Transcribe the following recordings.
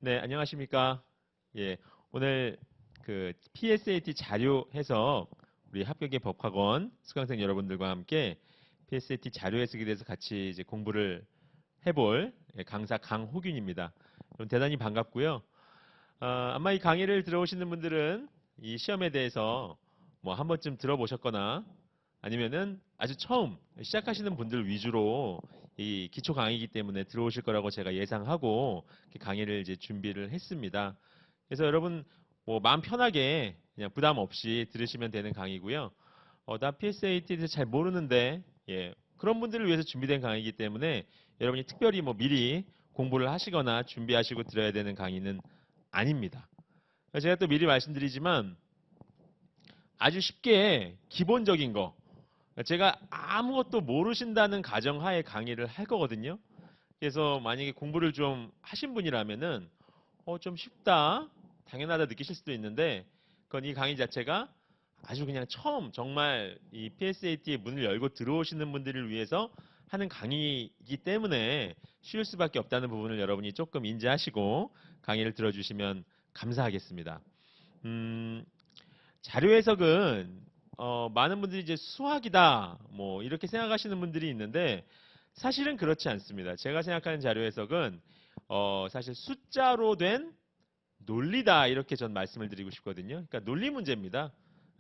네, 안녕하십니까. 예, 오늘 그 PSAT 자료 해석 우리 합격의 법학원 수강생 여러분들과 함께 PSAT 자료 해석에 대해서 같이 이제 공부를 해볼 강사 강호균입니다. 여러분 대단히 반갑고요. 아마 이 강의를 들어오시는 분들은 이 시험에 대해서 뭐 한 번쯤 들어보셨거나 아니면은 아주 처음 시작하시는 분들 위주로 이 기초 강의이기 때문에 들어오실 거라고 제가 예상하고 이렇게 강의를 이제 준비를 했습니다. 그래서 여러분 뭐 마음 편하게 그냥 부담 없이 들으시면 되는 강의고요. 나 PSAT에 대해서 잘 모르는데 그런 분들을 위해서 준비된 강의이기 때문에 여러분이 특별히 뭐 미리 공부를 하시거나 준비하시고 들어야 되는 강의는 아닙니다. 제가 또 미리 말씀드리지만 아주 쉽게 기본적인 거 제가 아무것도 모르신다는 가정하에 강의를 할 거거든요. 그래서 만약에 공부를 좀 하신 분이라면은 좀 쉽다, 당연하다 느끼실 수도 있는데 그건 이 강의 자체가 아주 그냥 처음 정말 이 PSAT의 문을 열고 들어오시는 분들을 위해서 하는 강의이기 때문에 쉬울 수밖에 없다는 부분을 여러분이 조금 인지하시고 강의를 들어주시면 감사하겠습니다. 자료 해석은 많은 분들이 이제 수학이다 뭐 이렇게 생각하시는 분들이 있는데 사실은 그렇지 않습니다. 제가 생각하는 자료 해석은 사실 숫자로 된 논리다 이렇게 전 말씀을 드리고 싶거든요. 그러니까 논리 문제입니다.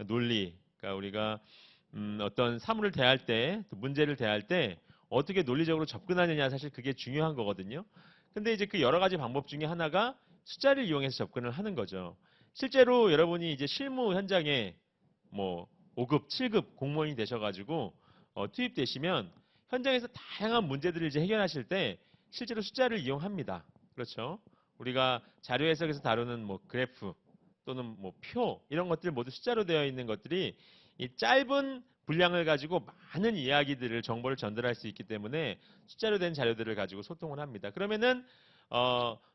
논리. 그러니까 우리가 어떤 사물을 대할 때, 또 문제를 대할 때 어떻게 논리적으로 접근하느냐 사실 그게 중요한 거거든요. 근데 이제 그 여러 가지 방법 중에 하나가 숫자를 이용해서 접근을 하는 거죠. 실제로 여러분이 이제 실무 현장에 뭐 5급, 7급 공무원이 되셔가지고 투입되시면 현장에서 다양한 문제들을 이제 해결하실 때 실제로 숫자를 이용합니다. 그렇죠? 우리가 자료 해석에서 다루는 뭐 그래프 또는 뭐 표 이런 것들 모두 숫자로 되어 있는 것들이 이 짧은 분량을 가지고 많은 이야기들을 정보를 전달할 수 있기 때문에 숫자로 된 자료들을 가지고 소통을 합니다. 그러면은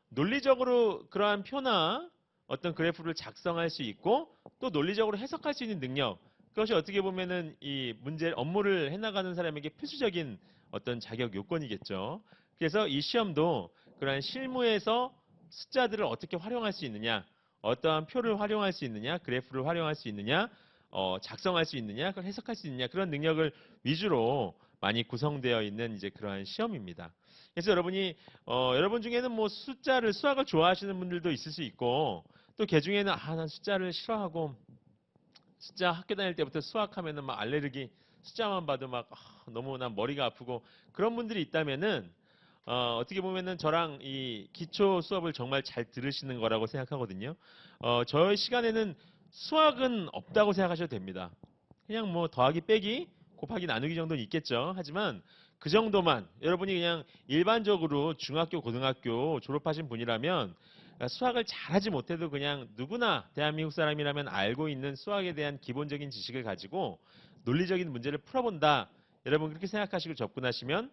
논리적으로 그러한 표나 어떤 그래프를 작성할 수 있고 또 논리적으로 해석할 수 있는 능력 그것이 어떻게 보면은 이 문제 업무를 해나가는 사람에게 필수적인 어떤 자격 요건이겠죠. 그래서 이 시험도 그러한 실무에서 숫자들을 어떻게 활용할 수 있느냐, 어떠한 표를 활용할 수 있느냐, 그래프를 활용할 수 있느냐, 작성할 수 있느냐, 그걸 해석할 수 있느냐 그런 능력을 위주로 많이 구성되어 있는 이제 그러한 시험입니다. 그래서 여러분이 여러분 중에는 뭐 숫자를 수학을 좋아하시는 분들도 있을 수 있고 또 개 중에는 난 숫자를 싫어하고 숫자 학교 다닐 때부터 수학하면은 막 알레르기 숫자만 봐도 막 너무 난 머리가 아프고 그런 분들이 있다면은 어떻게 보면은 저랑 이 기초 수업을 정말 잘 들으시는 거라고 생각하거든요. 저희 시간에는 수학은 없다고 생각하셔도 됩니다. 그냥 뭐 더하기 빼기 곱하기 나누기 정도는 있겠죠. 하지만 그 정도만 여러분이 그냥 일반적으로 중학교 고등학교 졸업하신 분이라면 수학을 잘하지 못해도 그냥 누구나 대한민국 사람이라면 알고 있는 수학에 대한 기본적인 지식을 가지고 논리적인 문제를 풀어본다. 여러분 그렇게 생각하시고 접근하시면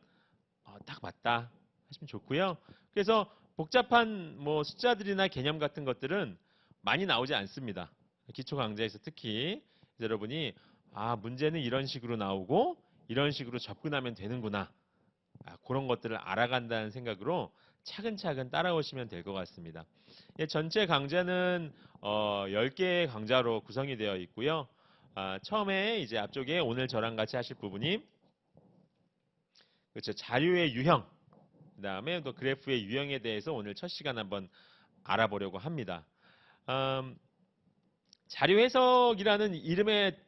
딱 맞다 하시면 좋고요. 그래서 복잡한 뭐 숫자들이나 개념 같은 것들은 많이 나오지 않습니다. 기초 강좌에서 특히 여러분이 문제는 이런 식으로 나오고 이런 식으로 접근하면 되는구나. 그런 것들을 알아간다는 생각으로 차근차근 따라오시면 될 것 같습니다. 전체 강좌는 10개의 강좌로 구성이 되어 있고요. 처음에 이제 앞쪽에 오늘 저랑 같이 하실 부분이 그렇죠. 자료의 유형, 그 다음에 또 그래프의 유형에 대해서 오늘 첫 시간 한번 알아보려고 합니다. 자료 해석이라는 이름에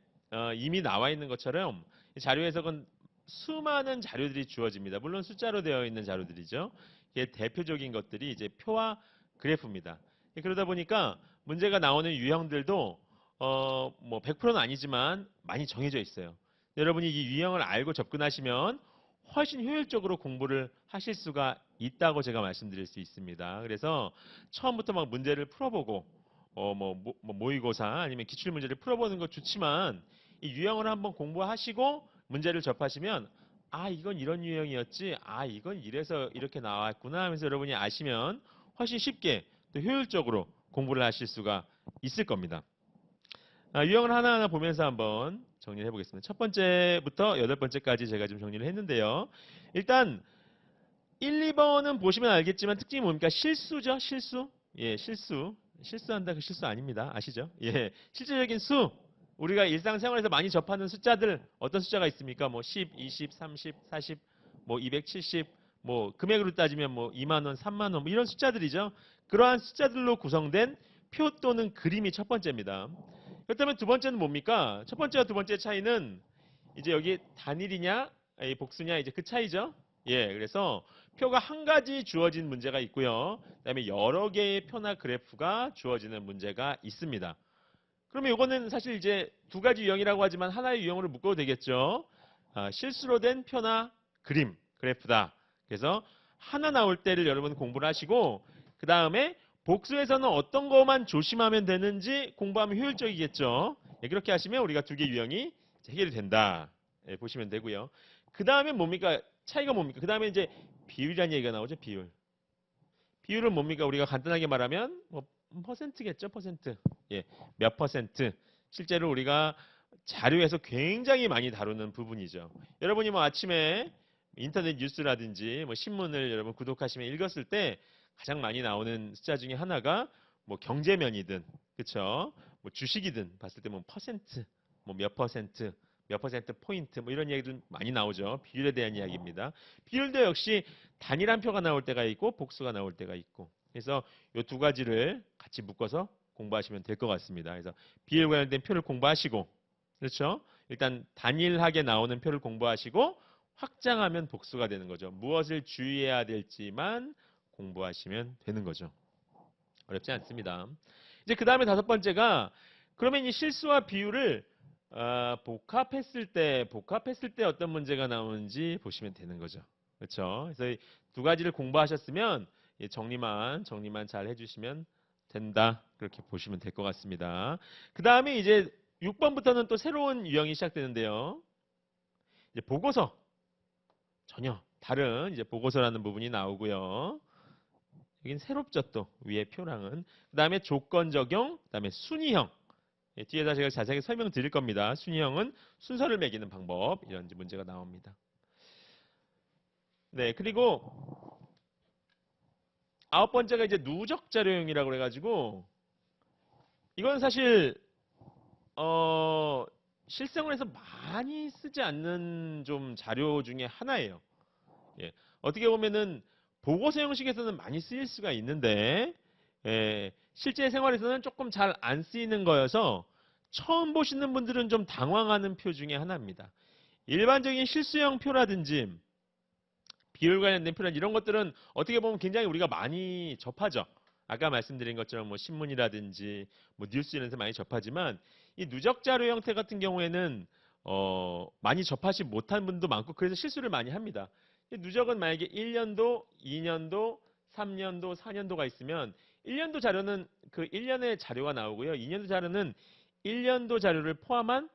이미 나와 있는 것처럼 자료 해석은 수많은 자료들이 주어집니다. 물론 숫자로 되어 있는 자료들이죠. 이게 대표적인 것들이 이제 표와 그래프입니다. 그러다 보니까 문제가 나오는 유형들도 뭐 100%는 아니지만 많이 정해져 있어요. 여러분이 이 유형을 알고 접근하시면 훨씬 효율적으로 공부를 하실 수가 있다고 제가 말씀드릴 수 있습니다. 그래서 처음부터 막 문제를 풀어보고 모의고사 아니면 기출문제를 풀어보는 거 좋지만 이 유형을 한번 공부하시고 문제를 접하시면 이건 이런 유형이었지 이건 이래서 이렇게 나왔구나 하면서 여러분이 아시면 훨씬 쉽게 또 효율적으로 공부를 하실 수가 있을 겁니다. 유형을 하나하나 보면서 한번 정리를 해보겠습니다. 첫 번째부터 여덟 번째까지 제가 좀 정리를 했는데요. 일단 1, 2번은 보시면 알겠지만 특징이 뭡니까? 실수죠, 실수. 예, 실수한다 그 실수 아닙니다. 아시죠? 예, 실질적인 수. 우리가 일상생활에서 많이 접하는 숫자들 어떤 숫자가 있습니까? 뭐 10, 20, 30, 40, 뭐 270, 뭐 금액으로 따지면 뭐 2만 원, 3만 원, 뭐 이런 숫자들이죠. 그러한 숫자들로 구성된 표 또는 그림이 첫 번째입니다. 그렇다면 두 번째는 뭡니까? 첫 번째와 두 번째 차이는 이제 여기 단일이냐, 복수냐 이제 그 차이죠. 예, 그래서 표가 한 가지 주어진 문제가 있고요. 그다음에 여러 개의 표나 그래프가 주어지는 문제가 있습니다. 그러면 이거는 사실 이제 두 가지 유형이라고 하지만 하나의 유형으로 묶어도 되겠죠. 실수로 된 표나 그림, 그래프다. 그래서 하나 나올 때를 여러분 공부를 하시고 그 다음에 복수에서는 어떤 것만 조심하면 되는지 공부하면 효율적이겠죠. 예, 그렇게 하시면 우리가 두 개 유형이 해결이 된다. 예, 보시면 되고요. 그 다음에 뭡니까? 차이가 뭡니까? 그 다음에 이제 비율이라는 얘기가 나오죠. 비율. 비율은 뭡니까? 우리가 간단하게 말하면 뭐 퍼센트겠죠. 퍼센트. 예, 몇 퍼센트. 실제로 우리가 자료에서 굉장히 많이 다루는 부분이죠. 여러분이 뭐 아침에 인터넷 뉴스라든지 뭐 신문을 여러분 구독하시면 읽었을 때 가장 많이 나오는 숫자 중에 하나가 뭐 경제면이든 그렇죠? 뭐 주식이든 봤을 때 뭐 퍼센트, 뭐 몇 퍼센트 포인트 뭐 이런 얘기도 많이 나오죠. 비율에 대한 이야기입니다. 비율도 역시 단일한 표가 나올 때가 있고 복수가 나올 때가 있고 그래서 이 두 가지를 같이 묶어서 공부하시면 될 것 같습니다. 그래서 비율 관련된 표를 공부하시고 그렇죠? 일단 단일하게 나오는 표를 공부하시고 확장하면 복수가 되는 거죠. 무엇을 주의해야 될지만 공부하시면 되는 거죠. 어렵지 않습니다. 이제 그 다음에 다섯 번째가 그러면 이 실수와 비율을 복합했을 때 어떤 문제가 나오는지 보시면 되는 거죠. 그렇죠? 그래서 두 가지를 공부하셨으면 정리만 잘 해주시면 된다. 그렇게 보시면 될 것 같습니다. 그 다음에 이제 6번부터는 또 새로운 유형이 시작되는데요. 이제 보고서 전혀 다른 이제 보고서라는 부분이 나오고요. 여긴 새롭죠 또 위에 표랑은. 그 다음에 조건 적용, 그 다음에 순위형. 예, 뒤에다 제가 자세하게 설명드릴 겁니다. 순위형은 순서를 매기는 방법 이런 문제가 나옵니다. 네, 그리고 아홉 번째가 이제 누적 자료형이라고 해가지고 이건 사실 실생활에서 많이 쓰지 않는 좀 자료 중에 하나예요. 예, 어떻게 보면은 보고서 형식에서는 많이 쓰일 수가 있는데 실제 생활에서는 조금 잘 안 쓰이는 거여서 처음 보시는 분들은 좀 당황하는 표 중에 하나입니다. 일반적인 실수형 표라든지 비율 관련된 표란 이런 것들은 어떻게 보면 굉장히 우리가 많이 접하죠. 아까 말씀드린 것처럼 뭐 신문이라든지 뭐 뉴스 이런 데서 많이 접하지만 이 누적 자료 형태 같은 경우에는 많이 접하지 못한 분도 많고 그래서 실수를 많이 합니다. 누적은 만약에 1년도, 2년도, 3년도, 4년도가 있으면 1년도 자료는 그 1년의 자료가 나오고요. 2년도 자료는 1년도 자료를 포함한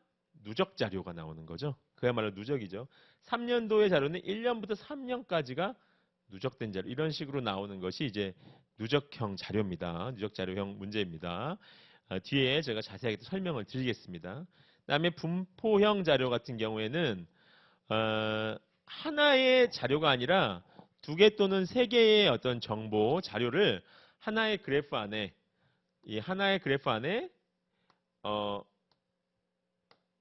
누적 자료가 나오는 거죠. 그야말로 누적이죠. 3년도의 자료는 1년부터 3년까지가 누적된 자료. 이런 식으로 나오는 것이 이제 누적형 자료입니다. 누적 자료형 문제입니다. 뒤에 제가 자세하게 설명을 드리겠습니다. 그다음에 분포형 자료 같은 경우에는 하나의 자료가 아니라 두 개 또는 세 개의 어떤 정보 자료를 하나의 그래프 안에 이 하나의 그래프 안에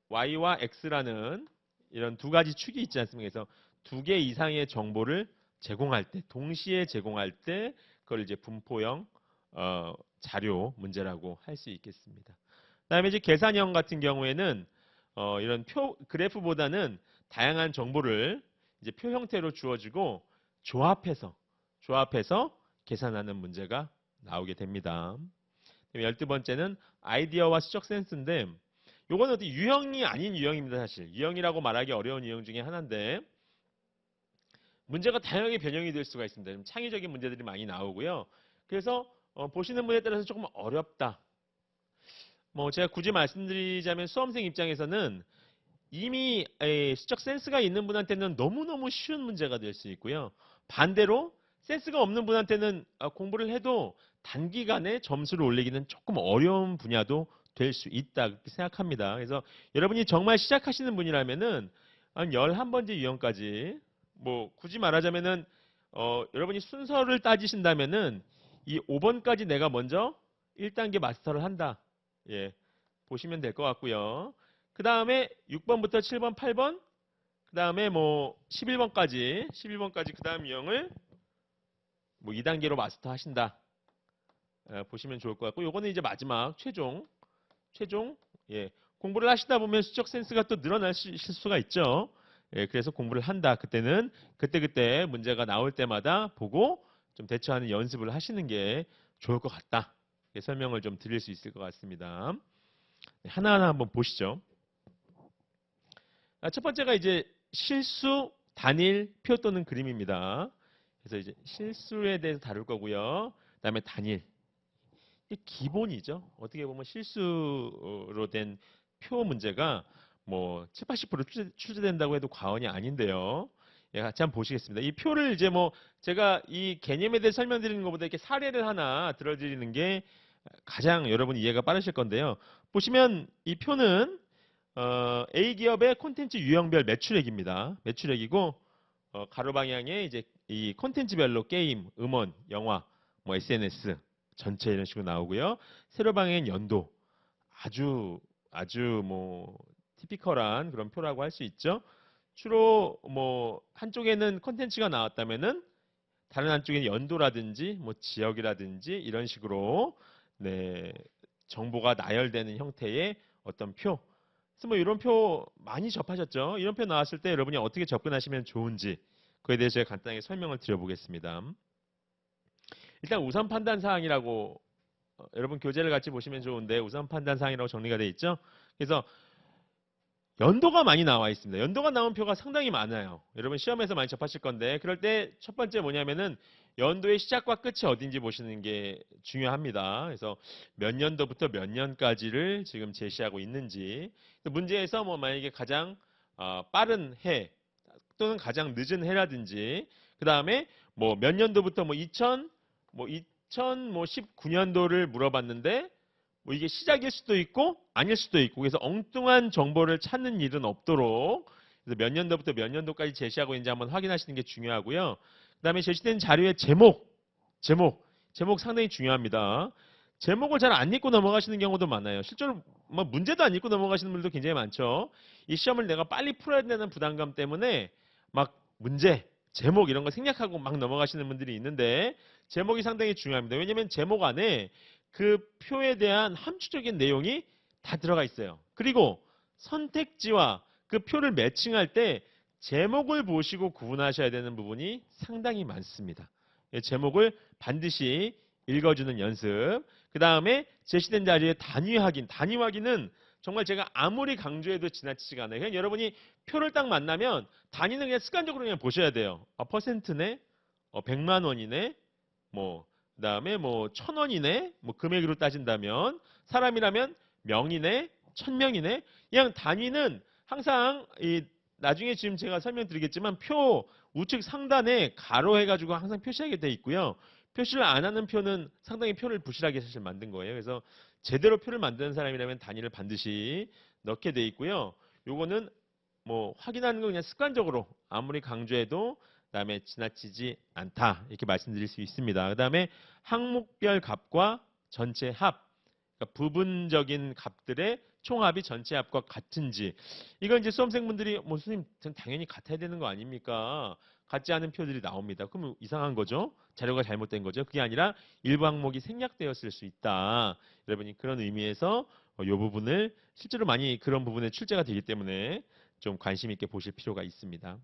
Y와 X라는 이런 두 가지 축이 있지 않습니까? 그래서 두 개 이상의 정보를 제공할 때, 동시에 제공할 때 그걸 이제 분포형 자료 문제라고 할 수 있겠습니다. 그다음에 이제 계산형 같은 경우에는 이런 그래프보다는 다양한 정보를 이제 표 형태로 주어지고 조합해서 계산하는 문제가 나오게 됩니다. 12번째는 아이디어와 수적 센스인데 요거는 어떻게 유형이 아닌 유형입니다. 사실 유형이라고 말하기 어려운 유형 중에 하나인데 문제가 다양하게 변형이 될 수가 있습니다. 좀 창의적인 문제들이 많이 나오고요. 그래서 보시는 분에 따라서 조금 어렵다. 뭐 제가 굳이 말씀드리자면 수험생 입장에서는 이미 수적 센스가 있는 분한테는 너무너무 쉬운 문제가 될 수 있고요. 반대로 센스가 없는 분한테는 공부를 해도 단기간에 점수를 올리기는 조금 어려운 분야도 될 수 있다 그렇게 생각합니다. 그래서 여러분이 정말 시작하시는 분이라면은 한 11번째 유형까지 뭐 굳이 말하자면은 여러분이 순서를 따지신다면은 이 5번까지 내가 먼저 1단계 마스터를 한다. 예, 보시면 될 것 같고요. 그 다음에 6번부터 7번, 8번, 그 다음에 뭐 11번까지 그 다음 유형을 뭐 2단계로 마스터 하신다. 보시면 좋을 것 같고, 요거는 이제 마지막 최종 예, 공부를 하시다 보면 수적 센스가 또 늘어날 수가 있죠. 예, 그래서 공부를 한다. 그때는 그때 문제가 나올 때마다 보고 좀 대처하는 연습을 하시는 게 좋을 것 같다. 예, 설명을 좀 드릴 수 있을 것 같습니다. 네, 하나하나 한번 보시죠. 첫 번째가 이제 실수, 단일, 표 또는 그림입니다. 그래서 이제 실수에 대해서 다룰 거고요. 그다음에 단일. 이게 기본이죠. 어떻게 보면 실수로 된 표 문제가 뭐 7, 80% 출제된다고 해도 과언이 아닌데요. 예, 같이 한번 보시겠습니다. 이 표를 이제 뭐 제가 이 개념에 대해 설명드리는 것보다 이렇게 사례를 하나 들어드리는 게 가장 여러분 이해가 빠르실 건데요. 보시면 이 표는 A 기업의 콘텐츠 유형별 매출액입니다. 매출액이고 가로 방향에 이제 이 콘텐츠별로 게임, 음원, 영화, 뭐 SNS 전체 이런 식으로 나오고요. 세로 방향엔 연도. 아주 뭐 티피컬한 그런 표라고 할 수 있죠. 주로 뭐 한쪽에는 콘텐츠가 나왔다면은 다른 한쪽에는 연도라든지 뭐 지역이라든지 이런 식으로 네, 정보가 나열되는 형태의 어떤 표. 그래서 뭐 이런 표 많이 접하셨죠? 이런 표 나왔을 때 여러분이 어떻게 접근하시면 좋은지 그에 대해서 제가 간단하게 설명을 드려보겠습니다. 일단 우선 판단 사항이라고 여러분 교재를 같이 보시면 좋은데 우선 판단 사항이라고 정리가 되어 있죠. 그래서 연도가 많이 나와 있습니다. 연도가 나온 표가 상당히 많아요. 여러분 시험에서 많이 접하실 건데 그럴 때 첫 번째 뭐냐면은 연도의 시작과 끝이 어딘지 보시는 게 중요합니다. 그래서 몇 년도부터 몇 년까지를 지금 제시하고 있는지 문제에서 뭐 만약에 가장 빠른 해 또는 가장 늦은 해라든지 그 다음에 뭐 몇 년도부터 뭐 2019년도를 물어봤는데 뭐 이게 시작일 수도 있고 아닐 수도 있고 그래서 엉뚱한 정보를 찾는 일은 없도록 그래서 몇 년도부터 몇 년도까지 제시하고 있는지 한번 확인하시는 게 중요하고요. 그다음에 제시된 자료의 제목 상당히 중요합니다. 제목을 잘 안 읽고 넘어가시는 경우도 많아요. 실제로 뭐 문제도 안 읽고 넘어가시는 분들도 굉장히 많죠. 이 시험을 내가 빨리 풀어야 되는 부담감 때문에 막 문제, 제목 이런 거 생략하고 막 넘어가시는 분들이 있는데 제목이 상당히 중요합니다. 왜냐하면 제목 안에 그 표에 대한 함축적인 내용이 다 들어가 있어요. 그리고 선택지와 그 표를 매칭할 때 제목을 보시고 구분하셔야 되는 부분이 상당히 많습니다. 제목을 반드시 읽어주는 연습. 그 다음에 제시된 자리의 단위 확인. 단위 확인은 정말 제가 아무리 강조해도 지나치지가 않아요. 그냥 여러분이 표를 딱 만나면 단위는 그냥 습관적으로 그냥 보셔야 돼요. 퍼센트네, 100만 원이네, 뭐 그다음에 뭐 1,000원이네, 뭐 금액으로 따진다면 사람이라면 명이네, 1,000명이네. 그냥 단위는 항상 이 나중에 지금 제가 설명드리겠지만 표 우측 상단에 가로해가지고 항상 표시하게 돼 있고요. 표시를 안 하는 표는 상당히 표를 부실하게 사실 만든 거예요. 그래서 제대로 표를 만드는 사람이라면 단위를 반드시 넣게 돼 있고요. 요거는 뭐 확인하는 건 그냥 습관적으로 아무리 강조해도 그다음에 지나치지 않다 이렇게 말씀드릴 수 있습니다. 그다음에 항목별 값과 전체 합, 그러니까 부분적인 값들의 총합이 전체 합과 같은지 이건 이제 수험생분들이 뭐 선생님 당연히 같아야 되는 거 아닙니까? 같지 않은 표들이 나옵니다. 그럼 이상한 거죠? 자료가 잘못된 거죠? 그게 아니라 일부 항목이 생략되었을 수 있다. 여러분이 그런 의미에서 이 부분을 실제로 많이 그런 부분에 출제가 되기 때문에 좀 관심 있게 보실 필요가 있습니다.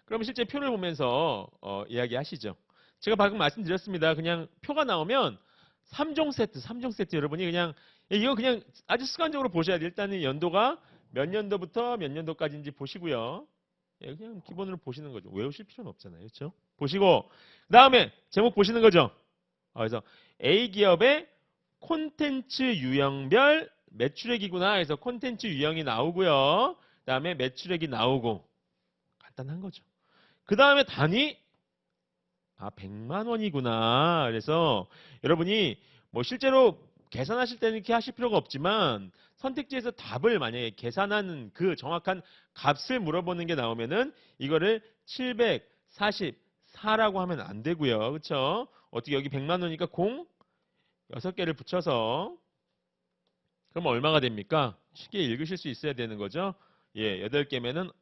그럼 실제 표를 보면서 이야기하시죠. 제가 방금 말씀드렸습니다. 그냥 표가 나오면 3종 세트 여러분이 그냥 이거 그냥 아주 습관적으로 보셔야 돼요. 일단은 연도가 몇 년도부터 몇 년도까지인지 보시고요. 예, 그냥 기본으로 보시는 거죠. 외우실 필요는 없잖아요. 그렇죠? 보시고 그다음에 제목 보시는 거죠. 그래서 A 기업의 콘텐츠 유형별 매출액이구나 해서 콘텐츠 유형이 나오고요. 그다음에 매출액이 나오고 간단한 거죠. 그 다음에 단위 100만 원이구나. 그래서 여러분이 뭐 실제로 계산하실 때는 이렇게 하실 필요가 없지만 선택지에서 답을 만약에 계산하는 그 정확한 값을 물어보는 게 나오면은 이거를 744 4라고 하면 안 되고요. 그쵸? 어떻게 여기 100만 원이니까 6개를 붙여서 그럼 얼마가 됩니까? 쉽게 읽으실 수 있어야 되는 거죠. 예, 8개면은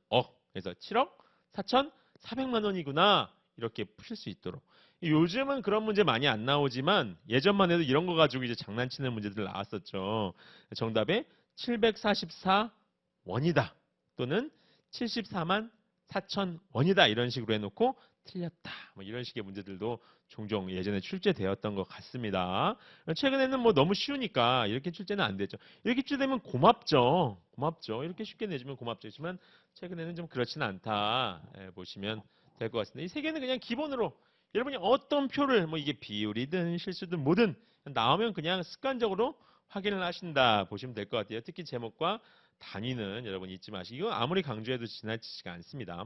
그래서 7억 4,400만 원이구나. 이렇게 푸실 수 있도록. 요즘은 그런 문제 많이 안 나오지만 예전만 해도 이런 거 가지고 이제 장난치는 문제들 나왔었죠. 정답에 744원이다. 또는 74만 4천 원이다. 이런 식으로 해놓고 틀렸다. 뭐 이런 식의 문제들도 종종 예전에 출제되었던 것 같습니다. 최근에는 뭐 너무 쉬우니까 이렇게 출제는 안 되죠. 이렇게 출제되면 고맙죠. 고맙죠. 이렇게 쉽게 내주면 고맙죠. 하지만 최근에는 좀 그렇지는 않다. 보시면 될 것 같습니다. 이 세 개는 그냥 기본으로 여러분이 어떤 표를 뭐 이게 비율이든 실수든 뭐든 나오면 그냥 습관적으로 확인을 하신다 보시면 될 것 같아요. 특히 제목과 단위는 여러분 잊지 마시고 이거 아무리 강조해도 지나치지가 않습니다.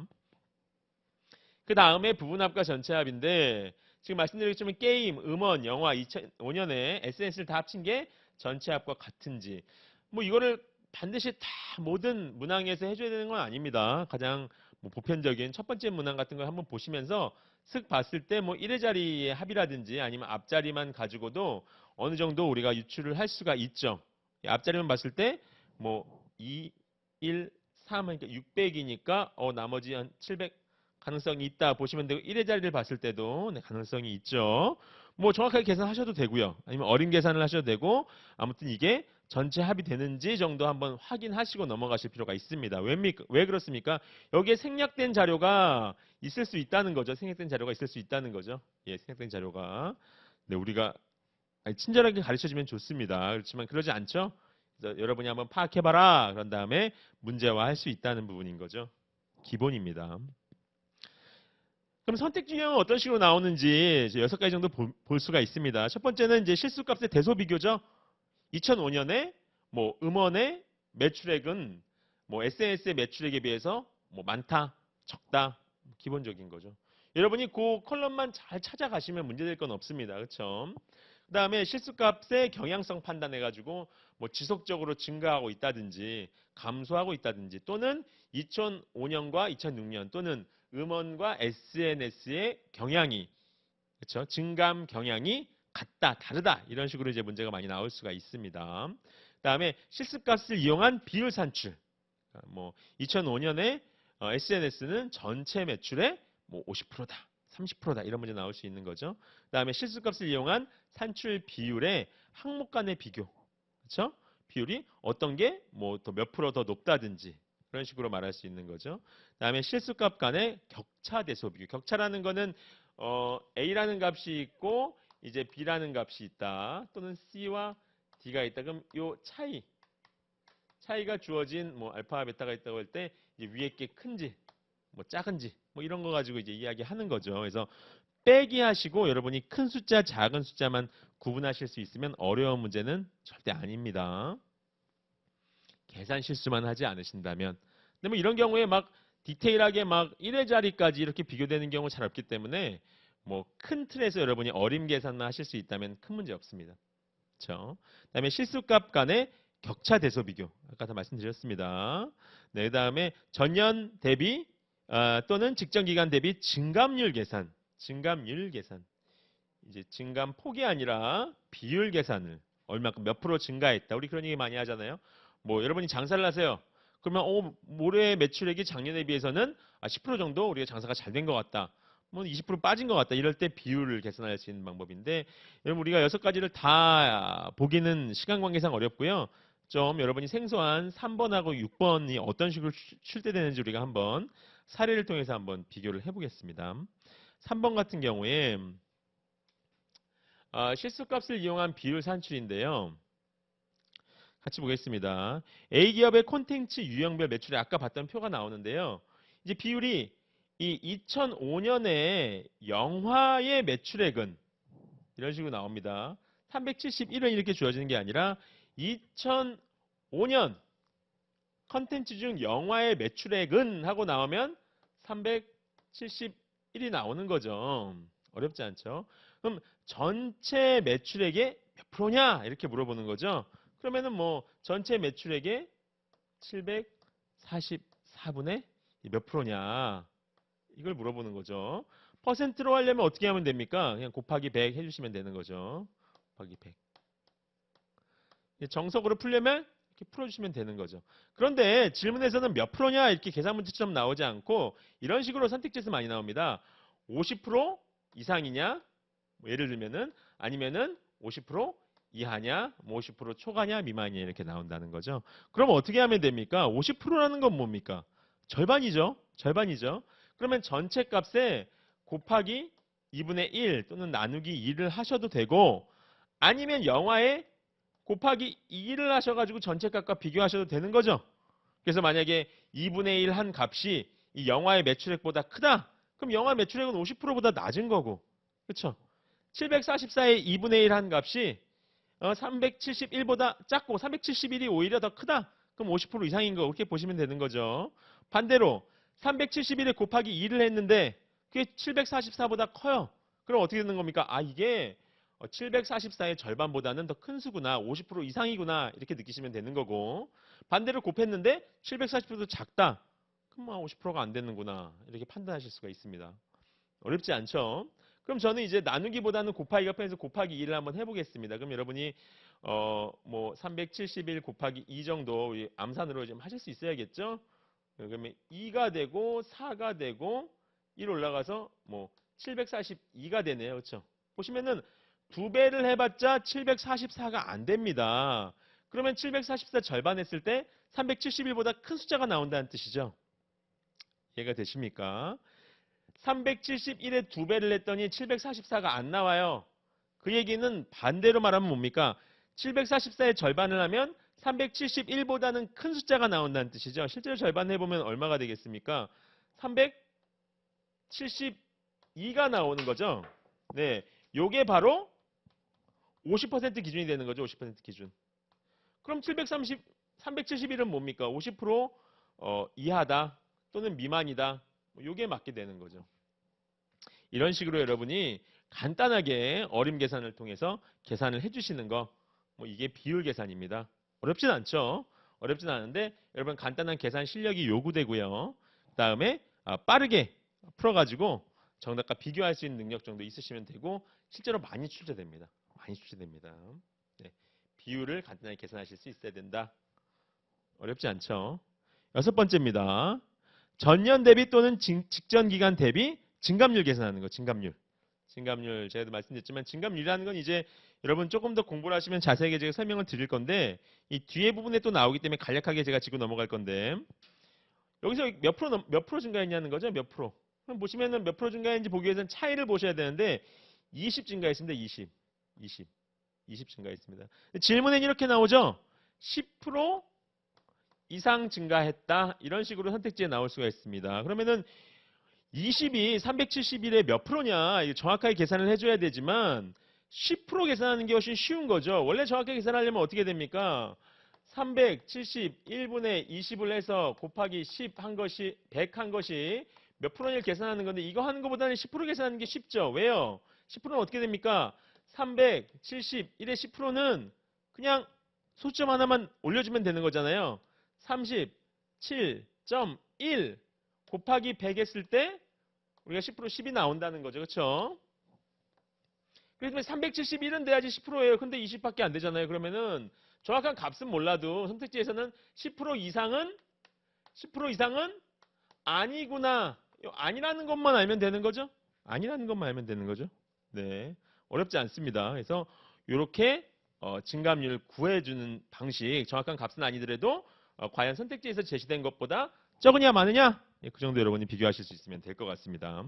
그 다음에 부분합과 전체합인데 지금 말씀드렸지만 게임, 음원, 영화 2005년에 SNS를 다 합친 게 전체합과 같은지 뭐 이거를 반드시 다 모든 문항에서 해줘야 되는 건 아닙니다. 가장 뭐 보편적인 첫 번째 문항 같은 걸 한번 보시면서 슥 봤을 때 뭐 1의 자리의 합이라든지 아니면 앞자리만 가지고도 어느 정도 우리가 유출을 할 수가 있죠. 앞자리만 봤을 때 뭐 2, 1, 3 하니까 600이니까 나머지 한 700 가능성이 있다 보시면 되고 1의 자리를 봤을 때도 가능성이 있죠. 뭐 정확하게 계산하셔도 되고요. 아니면 어린 계산을 하셔도 되고 아무튼 이게 전체 합이 되는지 정도 한번 확인하시고 넘어가실 필요가 있습니다. 왜 그렇습니까? 여기에 생략된 자료가 있을 수 있다는 거죠. 생략된 자료가 있을 수 있다는 거죠. 예, 생략된 자료가. 네, 우리가 친절하게 가르쳐주면 좋습니다. 그렇지만 그러지 않죠? 그래서 여러분이 한번 파악해봐라. 그런 다음에 문제화할 수 있다는 부분인 거죠. 기본입니다. 그럼 선택 유형은 어떤 식으로 나오는지 6가지 정도 볼 수가 있습니다. 첫 번째는 이제 실수값의 대소 비교죠. 2005년에 뭐 음원의 매출액은 뭐 SNS의 매출액에 비해서 뭐 많다, 적다, 기본적인 거죠. 여러분이 그 컬럼만 잘 찾아가시면 문제될 건 없습니다. 그렇죠? 그다음에 실수값의 경향성 판단해가지고 뭐 지속적으로 증가하고 있다든지 감소하고 있다든지 또는 2005년과 2006년 또는 음원과 SNS의 경향이 그렇죠? 증감 경향이 같다, 다르다 이런 식으로 이제 문제가 많이 나올 수가 있습니다. 그다음에 실습값을 이용한 비율 산출. 뭐 2005년에 SNS는 전체 매출의 뭐 50%다, 30%다 이런 문제 나올 수 있는 거죠. 그다음에 실습값을 이용한 산출 비율의 항목 간의 비교. 그렇죠? 비율이 어떤 게 뭐 더 몇 프로 더 높다든지 그런 식으로 말할 수 있는 거죠. 그다음에 실수값 간의 격차 대소 비교. 격차라는 거는 A라는 값이 있고 이제 B라는 값이 있다. 또는 C와 D가 있다. 그럼 요 차이가 주어진 뭐 알파 베타가 있다고 할 때 위에 게 큰지 뭐 작은지 뭐 이런 거 가지고 이제 이야기하는 거죠. 그래서 빼기 하시고 여러분이 큰 숫자 작은 숫자만 구분하실 수 있으면 어려운 문제는 절대 아닙니다. 계산 실수만 하지 않으신다면. 근데 뭐 이런 경우에 막 디테일하게 막 1의 자리까지 이렇게 비교되는 경우 잘 없기 때문에 뭐 큰 틀에서 여러분이 어림 계산만 하실 수 있다면 큰 문제 없습니다. 그렇죠? 그다음에 실수값 간의 격차 대소 비교. 아까 다 말씀드렸습니다. 네, 그다음에 전년 대비 또는 직전 기간 대비 증감률 계산. 증감률 계산. 이제 증감 폭이 아니라 비율 계산을 얼마큼 몇 프로 증가했다. 우리 그런 얘기 많이 하잖아요. 뭐 여러분이 장사를 하세요. 그러면 올해 매출액이 작년에 비해서는 10% 정도 우리가 장사가 잘 된 것 같다. 뭐 20% 빠진 것 같다. 이럴 때 비율을 계산할 수 있는 방법인데 여러분 우리가 6가지를 다 보기는 시간 관계상 어렵고요. 좀 여러분이 생소한 3번하고 6번이 어떤 식으로 출제되는지 우리가 한번 사례를 통해서 한번 비교를 해보겠습니다. 3번 같은 경우에 실수값을 이용한 비율 산출인데요. 같이 보겠습니다. A기업의 콘텐츠 유형별 매출에 아까 봤던 표가 나오는데요. 이제 비율이 이 2005년에 영화의 매출액은 이런 식으로 나옵니다. 371원 이렇게 주어지는 게 아니라 2005년 컨텐츠 중 영화의 매출액은 하고 나오면 371이 나오는 거죠. 어렵지 않죠? 그럼 전체 매출액의 몇 프로냐? 이렇게 물어보는 거죠. 그러면은 뭐 전체 매출액의 744분의 몇 프로냐? 이걸 물어보는 거죠. 퍼센트로 하려면 어떻게 하면 됩니까? 그냥 곱하기 100 해주시면 되는 거죠. 곱하기 100. 정석으로 풀려면 이렇게 풀어주시면 되는 거죠. 그런데 질문에서는 몇 프로냐 이렇게 계산 문제처럼 나오지 않고 이런 식으로 선택지에서 많이 나옵니다. 50% 이상이냐? 뭐 예를 들면은 아니면은 50% 이하냐? 뭐 50% 초과냐? 미만이냐? 이렇게 나온다는 거죠. 그럼 어떻게 하면 됩니까? 50%라는 건 뭡니까? 절반이죠. 절반이죠. 그러면 전체 값에 곱하기 2분의 1 또는 나누기 2를 하셔도 되고 아니면 영화에 곱하기 2를 하셔가지고 전체 값과 비교하셔도 되는 거죠. 그래서 만약에 2분의 1 한 값이 이 영화의 매출액보다 크다. 그럼 영화 매출액은 50%보다 낮은 거고. 그렇죠? 744의 2분의 1 한 값이 371보다 작고 371이 오히려 더 크다. 그럼 50% 이상인 거 그렇게 보시면 되는 거죠. 반대로 371에 곱하기 2를 했는데 그게 744보다 커요. 그럼 어떻게 되는 겁니까? 아 이게 744의 절반보다는 더 큰 수구나. 50% 이상이구나. 이렇게 느끼시면 되는 거고. 반대로 곱했는데 740보다 작다. 그럼 50%가 안 되는구나. 이렇게 판단하실 수가 있습니다. 어렵지 않죠? 그럼 저는 이제 나누기보다는 곱하기가 편해서 곱하기 2를 한번 해보겠습니다. 그럼 여러분이 뭐 371 곱하기 2 정도 암산으로 좀 하실 수 있어야겠죠? 그러면 2가 되고 4가 되고 1 올라가서 뭐 742가 되네요. 그렇죠? 보시면은 2배를 해봤자 744가 안 됩니다. 그러면 744 절반 했을 때 371보다 큰 숫자가 나온다는 뜻이죠. 이해가 되십니까? 371에 2배를 했더니 744가 안 나와요. 그 얘기는 반대로 말하면 뭡니까? 744의 절반을 하면 371보다는 큰 숫자가 나온다는 뜻이죠. 실제로 절반 해보면 얼마가 되겠습니까? 372가 나오는 거죠. 네, 요게 바로 50% 기준이 되는 거죠. 50% 기준. 그럼 371은 뭡니까? 50% 이하다 또는 미만이다. 요게 맞게 되는 거죠. 이런 식으로 여러분이 간단하게 어림 계산을 통해서 계산을 해주시는 거, 뭐 이게 비율 계산입니다. 어렵진 않죠. 어렵진 않은데 여러분 간단한 계산 실력이 요구되고요. 그다음에 빠르게 풀어가지고 정답과 비교할 수 있는 능력 정도 있으시면 되고 실제로 많이 출제됩니다. 많이 출제됩니다. 네, 비율을 간단하게 계산하실 수 있어야 된다. 어렵지 않죠. 6번째입니다. 전년 대비 또는 직전 기간 대비 증감률 계산하는 거. 증감률. 증감률 제가 말씀드렸지만 증감률이라는 건 이제 여러분 조금 더 공부를 하시면 자세하게 제가 설명을 드릴 건데 이 뒤에 부분에 또 나오기 때문에 간략하게 제가 짚고 넘어갈 건데 여기서 몇 프로 증가했냐는 거죠. 몇 프로. 그럼 보시면은 몇 프로 증가했는지 보기 위해서는 차이를 보셔야 되는데 20 증가했습니다. 20 증가했습니다. 질문엔 이렇게 나오죠. 10% 이상 증가했다. 이런 식으로 선택지에 나올 수가 있습니다. 그러면은 20이 371의 몇 프로냐 정확하게 계산을 해줘야 되지만 10% 계산하는 게 훨씬 쉬운 거죠. 원래 정확하게 계산하려면 어떻게 됩니까? 371분의 20을 해서 곱하기 10 한 것이 100 한 것이 몇 프로를 계산하는 건데 이거 하는 것보다는 10% 계산하는 게 쉽죠. 왜요? 10%는 어떻게 됩니까? 371의 10%는 그냥 소점 하나만 올려주면 되는 거잖아요. 37.1 곱하기 100 했을 때 우리가 10% 10이 나온다는 거죠. 그렇죠? 그래서 371은 돼야지 10%예요. 근데 20밖에 안 되잖아요. 그러면은 정확한 값은 몰라도 선택지에서는 10% 이상은 아니구나. 아니라는 것만 알면 되는 거죠. 아니라는 것만 알면 되는 거죠. 네, 어렵지 않습니다. 그래서 이렇게 증감률 구해주는 방식, 정확한 값은 아니더라도 과연 선택지에서 제시된 것보다 적으냐 많으냐? 그 정도 여러분이 비교하실 수 있으면 될 것 같습니다.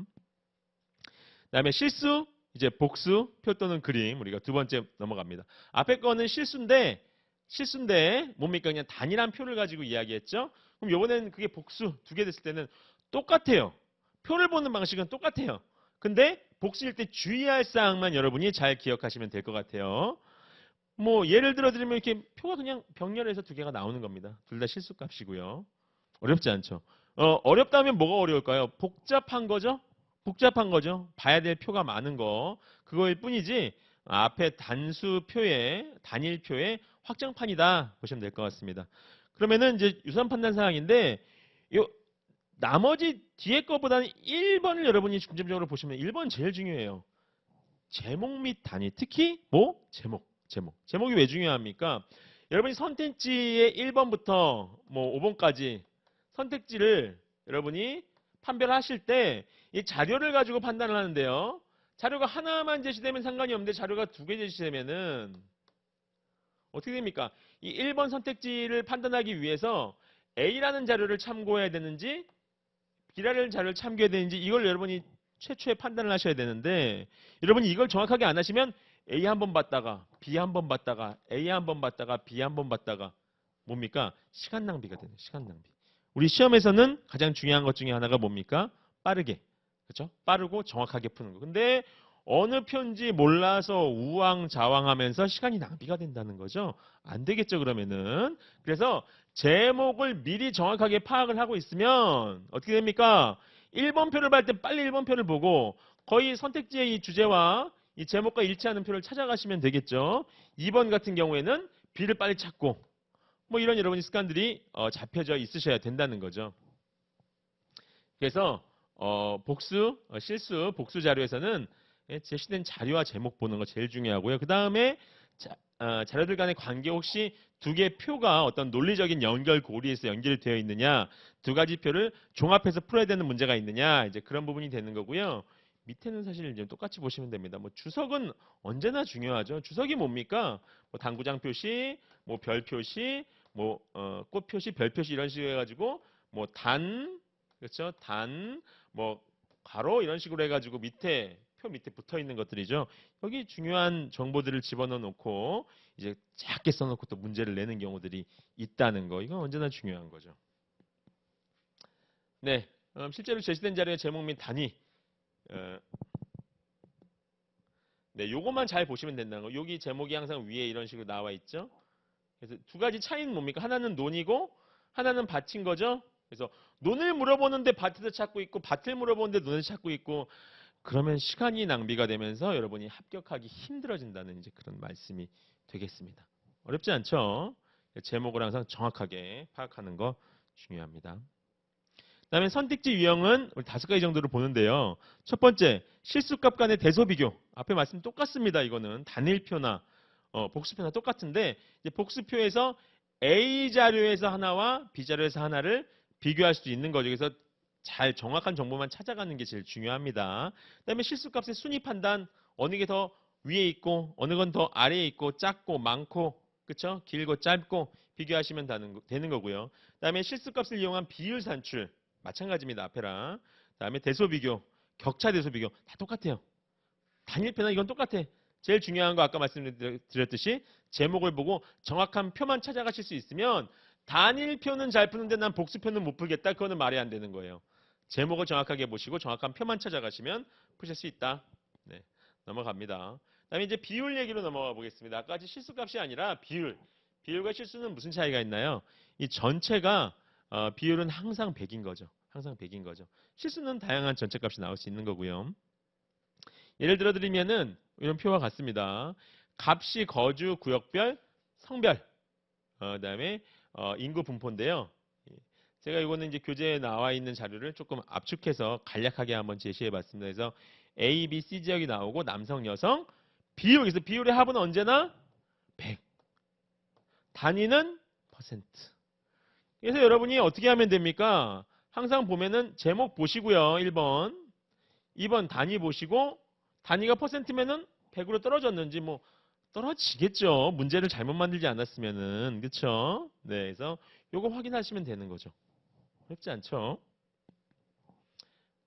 그다음에 실수, 이제 복수, 표 또는 그림 우리가 두 번째 넘어갑니다. 앞에 거는 실수인데 뭡니까? 그냥 단일한 표를 가지고 이야기했죠. 그럼 요번에는 그게 복수 두 개 됐을 때는 똑같아요. 표를 보는 방식은 똑같아요. 근데 복수일 때 주의할 사항만 여러분이 잘 기억하시면 될 것 같아요. 뭐 예를 들어 드리면 이렇게 표가 그냥 병렬해서 두 개가 나오는 겁니다. 둘 다 실수값이고요. 어렵지 않죠. 어렵다면 뭐가 어려울까요? 복잡한 거죠? 복잡한 거죠. 봐야 될 표가 많은 거. 그거일 뿐이지 앞에 단일표의 확정판이다 보시면 될 것 같습니다. 그러면은 이제 유선 판단 사항인데 나머지 뒤에 거보다는 1번을 여러분이 중점적으로 보시면 1번 제일 중요해요. 제목 및 단위. 특히 뭐? 제목이 왜 중요합니까? 여러분이 선택지의 1번부터 뭐 5번까지 선택지를 여러분이 판별하실 때 이 자료를 가지고 판단을 하는데요. 자료가 하나만 제시되면 상관이 없는데 자료가 두 개 제시되면은 어떻게 됩니까? 이 1번 선택지를 판단하기 위해서 A라는 자료를 참고해야 되는지 B라는 자료를 참고해야 되는지 이걸 여러분이 최초에 판단을 하셔야 되는데 여러분이 이걸 정확하게 안 하시면 A 한 번 봤다가 B 한 번 봤다가 A 한 번 봤다가 B 한 번 봤다가 뭡니까? 시간 낭비가 되는 시간 낭비. 우리 시험에서는 가장 중요한 것 중에 하나가 뭡니까? 빠르게. 그렇죠? 빠르고 정확하게 푸는 거. 근데 어느 편지 몰라서 우왕좌왕하면서 시간이 낭비가 된다는 거죠. 안 되겠죠, 그러면은. 그래서 제목을 미리 정확하게 파악을 하고 있으면 어떻게 됩니까? 1번 표를 받을 때 빨리 1번 표를 보고 거의 선택지의 이 주제와 이 제목과 일치하는 표를 찾아가시면 되겠죠. 2번 같은 경우에는 B를 빨리 찾고 뭐 이런 여러분의 습관들이 잡혀져 있으셔야 된다는 거죠. 그래서 실수, 복수 자료에서는 제시된 자료와 제목 보는 거 제일 중요하고요. 그 다음에 자료들 간의 관계 혹시 두 개의 표가 어떤 논리적인 연결 고리에서 연결이 되어 있느냐, 두 가지 표를 종합해서 풀어야 되는 문제가 있느냐, 이제 그런 부분이 되는 거고요. 밑에는 사실 이제 똑같이 보시면 됩니다. 뭐 주석은 언제나 중요하죠. 주석이 뭡니까? 뭐 당구장 표시, 뭐 별 표시, 뭐 꽃 표시, 별 표시 이런 식으로 해가지고 뭐 그렇죠? 뭐 가로 이런 식으로 해가지고 표 밑에 붙어 있는 것들이죠. 여기 중요한 정보들을 집어넣어 놓고 이제 작게 써놓고 또 문제를 내는 경우들이 있다는 거. 이건 언제나 중요한 거죠. 네, 실제로 제시된 자료의 제목 및 단위. 네, 요것만 잘 보시면 된다는 거. 여기 제목이 항상 위에 이런 식으로 나와 있죠. 그래서 두 가지 차이는 뭡니까? 하나는 논이고 하나는 밭인 거죠. 그래서 논을 물어보는데 밭에서 찾고 있고 밭을 물어보는데 논을 찾고 있고 그러면 시간이 낭비가 되면서 여러분이 합격하기 힘들어진다는 이제 그런 말씀이 되겠습니다. 어렵지 않죠? 제목을 항상 정확하게 파악하는 거 중요합니다. 그다음에 선택지 유형은 우리 5가지 정도를 보는데요. 첫 번째, 실수값 간의 대소 비교. 앞에 말씀 똑같습니다. 이거는 단일표나 복수표나 똑같은데 이제 복수표에서 A 자료에서 하나와 B 자료에서 하나를 비교할 수 있는 거죠. 그래서 잘 정확한 정보만 찾아가는 게 제일 중요합니다. 그다음에 실수값의 순위 판단 어느 게 더 위에 있고 어느 건 더 아래에 있고 작고 많고 그렇죠? 길고 짧고 비교하시면 되는 거고요. 그다음에 실수값을 이용한 비율 산출 마찬가지입니다. 앞에랑. 그다음에 대소 비교, 격차 대소 비교 다 똑같아요. 단일표나 이건 똑같아. 제일 중요한 거 아까 말씀드렸듯이 제목을 보고 정확한 표만 찾아가실 수 있으면 단일표는 잘 푸는데 난 복수표는 못 풀겠다. 그거는 말이 안 되는 거예요. 제목을 정확하게 보시고 정확한 표만 찾아가시면 푸실 수 있다. 네, 넘어갑니다. 그다음에 이제 비율 얘기로 넘어가 보겠습니다. 아까 실수값이 아니라 비율. 비율과 실수는 무슨 차이가 있나요? 이 전체가 비율은 항상 100인 거죠. 항상 100인 거죠. 실수는 다양한 전체값이 나올 수 있는 거고요. 예를 들어 드리면은 이런 표와 같습니다. 값이 거주 구역별 성별 그다음에 인구 분포인데요. 제가 이거는 이제 교재에 나와 있는 자료를 조금 압축해서 간략하게 한번 제시해 봤습니다. 그래서 A, B, C 지역이 나오고 남성, 여성 비율. 그래서 비율의 합은 언제나 100. 단위는 퍼센트. 그래서 여러분이 어떻게 하면 됩니까? 항상 보면은 제목 보시고요. 1번. 2번 단위 보시고 단위가 퍼센트면은 100으로 떨어졌는지 뭐 떨어지겠죠. 문제를 잘못 만들지 않았으면은. 그렇죠? 네. 그래서 요거 확인하시면 되는 거죠. 어렵지 않죠?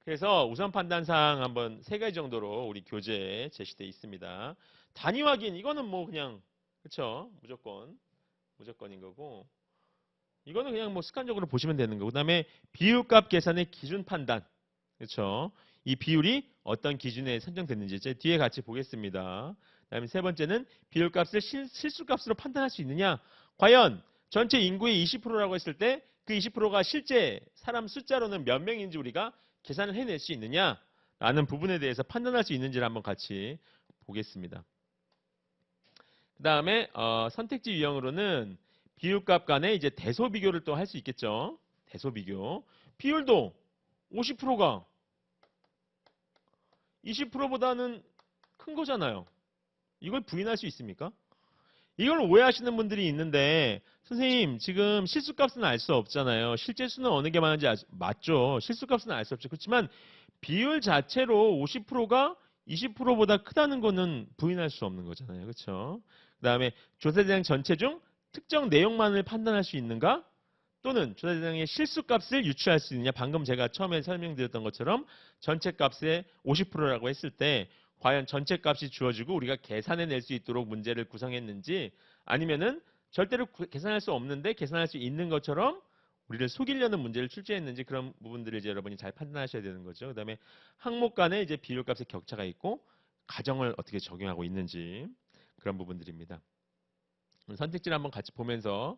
그래서 우선 판단사항 한번 3가지 정도로 우리 교재에 제시되어 있습니다. 단위 확인 이거는 뭐 그냥 그렇죠? 무조건인 거고 이거는 그냥 뭐 습관적으로 보시면 되는 거고 그다음에 비율값 계산의 기준 판단 그렇죠? 이 비율이 어떤 기준에 선정됐는지 제 뒤에 같이 보겠습니다. 그다음에 세 번째는 비율값을 실수값으로 판단할 수 있느냐? 과연 전체 인구의 20%라고 했을 때 그 20%가 실제 사람 숫자로는 몇 명인지 우리가 계산을 해낼 수 있느냐라는 부분에 대해서 판단할 수 있는지를 한번 같이 보겠습니다. 그 다음에 선택지 유형으로는 비율값 간의 이제 대소 비교를 또 할 수 있겠죠. 대소 비교. 비율도 50%가 20%보다는 큰 거잖아요. 이걸 부인할 수 있습니까? 이걸 오해하시는 분들이 있는데 선생님 지금 실수값은 알 수 없잖아요. 실제 수는 어느 게 많은지 맞죠. 실수값은 알 수 없죠. 그렇지만 비율 자체로 50%가 20%보다 크다는 거는 부인할 수 없는 거잖아요. 그렇죠? 그다음에 조사 대상 전체 중 특정 내용만을 판단할 수 있는가? 또는 조사 대상의 실수값을 유추할 수 있느냐? 방금 제가 처음에 설명드렸던 것처럼 전체 값의 50%라고 했을 때 과연 전체 값이 주어지고 우리가 계산해낼 수 있도록 문제를 구성했는지 아니면은 절대로 계산할 수 없는데 계산할 수 있는 것처럼 우리를 속이려는 문제를 출제했는지 그런 부분들을 이제 여러분이 잘 판단하셔야 되는 거죠. 그다음에 항목 간에 이제 비율값의 격차가 있고 가정을 어떻게 적용하고 있는지 그런 부분들입니다. 선택지를 한번 같이 보면서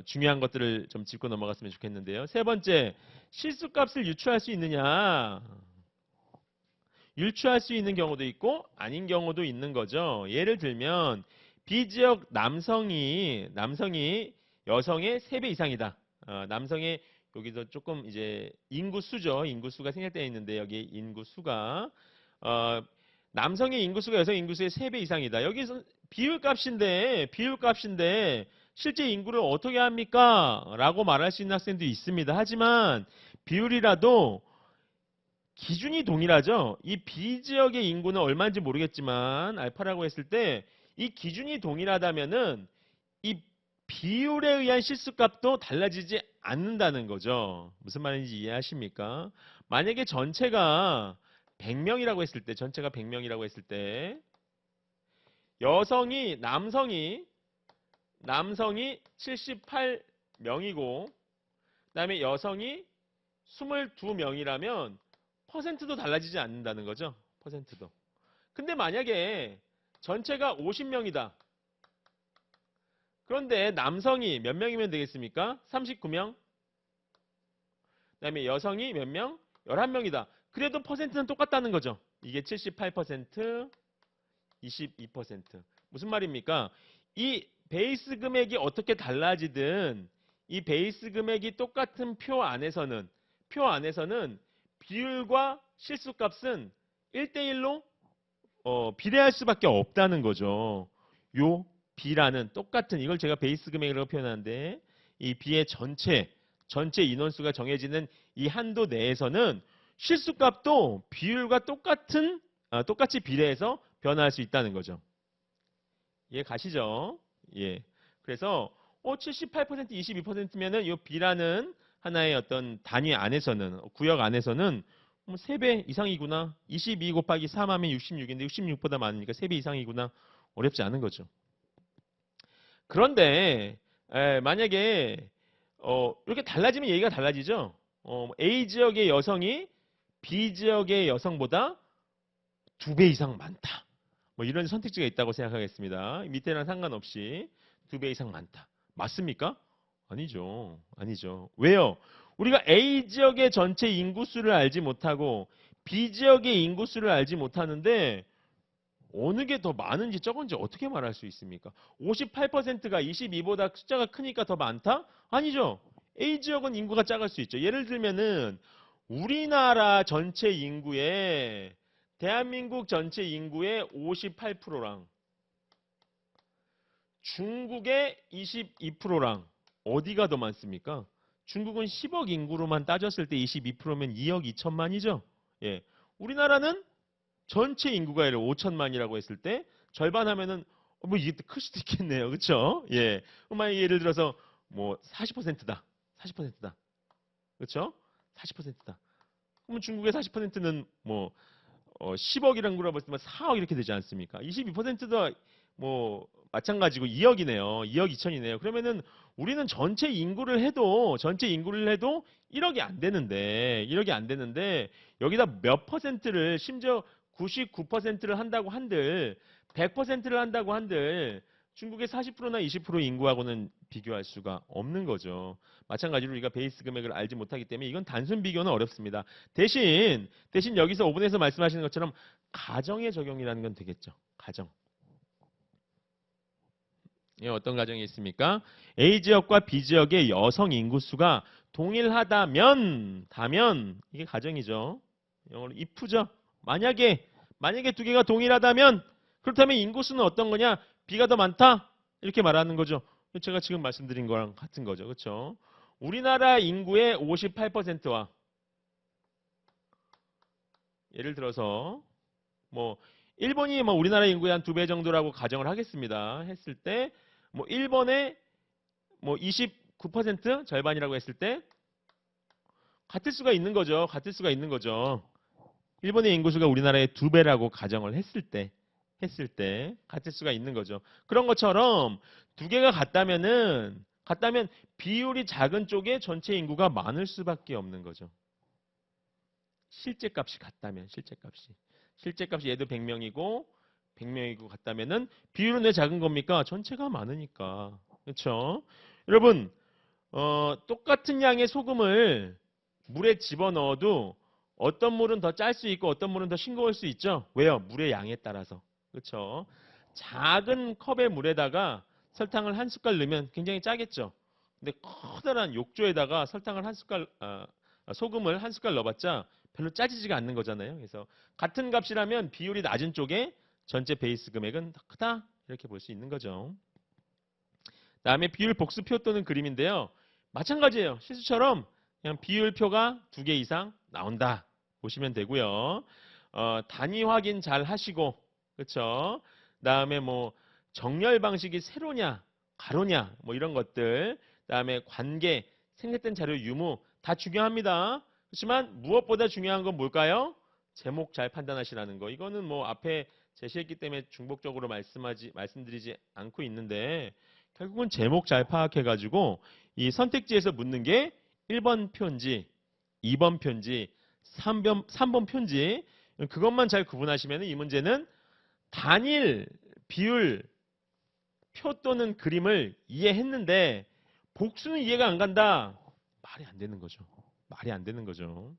중요한 것들을 좀 짚고 넘어갔으면 좋겠는데요. 세 번째, 실수값을 유추할 수 있느냐? 유추할 수 있는 경우도 있고 아닌 경우도 있는 거죠. 예를 들면 B지역 남성이 여성의 3배 이상이다. 남성의 여기서 조금 이제 인구수죠. 인구수가 생략되어 있는데 여기 인구수가 남성의 인구수가 여성 인구수의 3배 이상이다. 여기서 비율값인데 실제 인구를 어떻게 합니까? 라고 말할 수 있는 학생도 있습니다. 하지만 비율이라도 기준이 동일하죠. 이 B지역의 인구는 얼마인지 모르겠지만 알파라고 했을 때 이 기준이 동일하다면은 이 비율에 의한 실수값도 달라지지 않는다는 거죠. 무슨 말인지 이해하십니까? 만약에 전체가 100명이라고 했을 때 전체가 100명이라고 했을 때 남성이 78명이고 그다음에 여성이 22명이라면 퍼센트도 달라지지 않는다는 거죠. 퍼센트도. 근데 만약에 전체가 50명이다. 그런데 남성이 몇 명이면 되겠습니까? 39명. 그다음에 여성이 몇 명? 11명이다. 그래도 퍼센트는 똑같다는 거죠. 이게 78%, 22%. 무슨 말입니까? 이 베이스 금액이 어떻게 달라지든 이 베이스 금액이 똑같은 표 안에서는 비율과 실수값은 1대1로 비례할 수밖에 없다는 거죠. 요 B라는 똑같은 이걸 제가 베이스 금액이라고 표현하는데 이 B의 전체 인원수가 정해지는 이 한도 내에서는 실수값도 비율과 똑같이 비례해서 변화할 수 있다는 거죠. 이해 가시죠? 예. 그래서 78%, 22%면은 이 B라는 하나의 어떤 단위 안에서는 구역 안에서는 3배 이상이구나. 22 곱하기 3하면 66인데 66보다 많으니까 3배 이상이구나. 어렵지 않은 거죠. 그런데 만약에 이렇게 달라지면 얘기가 달라지죠. A 지역의 여성이 B 지역의 여성보다 2배 이상 많다. 뭐 이런 선택지가 있다고 생각하겠습니다. 밑에랑 상관없이 2배 이상 많다. 맞습니까? 아니죠. 왜요? 우리가 A 지역의 전체 인구수를 알지 못하고 B 지역의 인구수를 알지 못하는데 어느 게 더 많은지 적은지 어떻게 말할 수 있습니까? 58%가 22보다 숫자가 크니까 더 많다? 아니죠. A 지역은 인구가 작을 수 있죠. 예를 들면은 우리나라 전체 인구의 대한민국 전체 인구의 58%랑 중국의 22%랑 어디가 더 많습니까? 중국은 10억 인구로만 따졌을 때 22%면 2억 2천만이죠. 예. 우리나라는 전체 인구가 5천만이라고 했을 때 절반 하면은 뭐 이게 클 수도 있겠네요. 그렇죠? 예. 만약 예를 들어서 뭐 40%다. 40%다. 그렇죠? 40%다. 그러면 중국의 40%는 뭐 10억이라는 걸 봤을 때 4억 이렇게 되지 않습니까? 22%도 뭐 마찬가지고 2억이네요. 2억 2천이네요. 그러면은 우리는 전체 인구를 해도 1억이 안 되는데 여기다 몇 퍼센트를 심지어 99%를 한다고 한들 100%를 한다고 한들 중국의 40%나 20% 인구하고는 비교할 수가 없는 거죠. 마찬가지로 우리가 베이스 금액을 알지 못하기 때문에 이건 단순 비교는 어렵습니다. 대신 여기서 5분에서 말씀하시는 것처럼 가정의 적용이라는 건 되겠죠. 가정. 예, 어떤 가정이 있습니까? A 지역과 B 지역의 여성 인구수가 동일하다면, 이게 가정이죠. 영어로 if죠. 만약에 두 개가 동일하다면, 그렇다면 인구수는 어떤 거냐? B가 더 많다? 이렇게 말하는 거죠. 제가 지금 말씀드린 거랑 같은 거죠. 그렇죠? 우리나라 인구의 58%와 예를 들어서 뭐 일본이 뭐 우리나라 인구의 한 2배 정도라고 가정을 하겠습니다. 했을 때 뭐 일본의 뭐 29% 절반이라고 했을 때 같을 수가 있는 거죠. 같을 수가 있는 거죠. 일본의 인구수가 우리나라의 2배라고 가정을 했을 때 같을 수가 있는 거죠. 그런 것처럼 두 개가 같다면 비율이 작은 쪽에 전체 인구가 많을 수밖에 없는 거죠. 실제값이 같다면 실제값이 얘도 100명이고 100명이고 같다면은 비율은 왜 작은 겁니까? 전체가 많으니까. 그렇죠? 여러분 똑같은 양의 소금을 물에 집어넣어도 어떤 물은 더 짤 수 있고 어떤 물은 더 싱거울 수 있죠. 왜요? 물의 양에 따라서. 그렇죠? 작은 컵의 물에다가 설탕을 한 숟갈 넣으면 굉장히 짜겠죠. 근데 커다란 욕조에다가 설탕을 소금을 한 숟갈 넣어봤자 별로 짜지지가 않는 거잖아요. 그래서 같은 값이라면 비율이 낮은 쪽에 전체 베이스 금액은 더 크다 이렇게 볼 수 있는 거죠. 다음에 비율 복수표 또는 그림인데요. 마찬가지예요. 실수처럼 그냥 비율표가 2개 이상 나온다 보시면 되고요. 단위 확인 잘 하시고 그렇죠. 다음에 뭐 정렬 방식이 세로냐 가로냐 뭐 이런 것들 다음에 관계 생략된 자료 유무 다 중요합니다. 그렇지만 무엇보다 중요한 건 뭘까요? 제목 잘 판단하시라는 거. 이거는 뭐 앞에 제시했기 때문에 중복적으로 말씀드리지 않고 있는데 결국은 제목 잘 파악해가지고 이 선택지에서 묻는 게 1번 표인지 2번 표인지 3번 표인지 그것만 잘 구분하시면 이 문제는 단일 비율 표 또는 그림을 이해했는데 복수는 이해가 안 간다. 말이 안 되는 거죠. 말이 안 되는 거죠.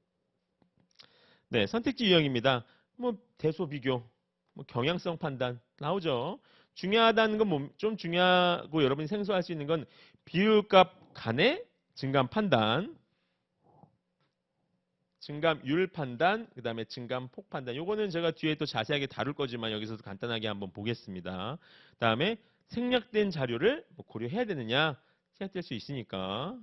네, 선택지 유형입니다. 뭐 대소 비교, 뭐 경향성 판단 나오죠. 중요하다는 건 좀 중요하고 여러분이 생소할 수 있는 건 비율값 간의 증감 판단, 증감율 판단, 그 다음에 증감폭 판단. 요거는 제가 뒤에 또 자세하게 다룰 거지만 여기서도 간단하게 한번 보겠습니다. 다음에 생략된 자료를 뭐 고려해야 되느냐? 생략될 수 있으니까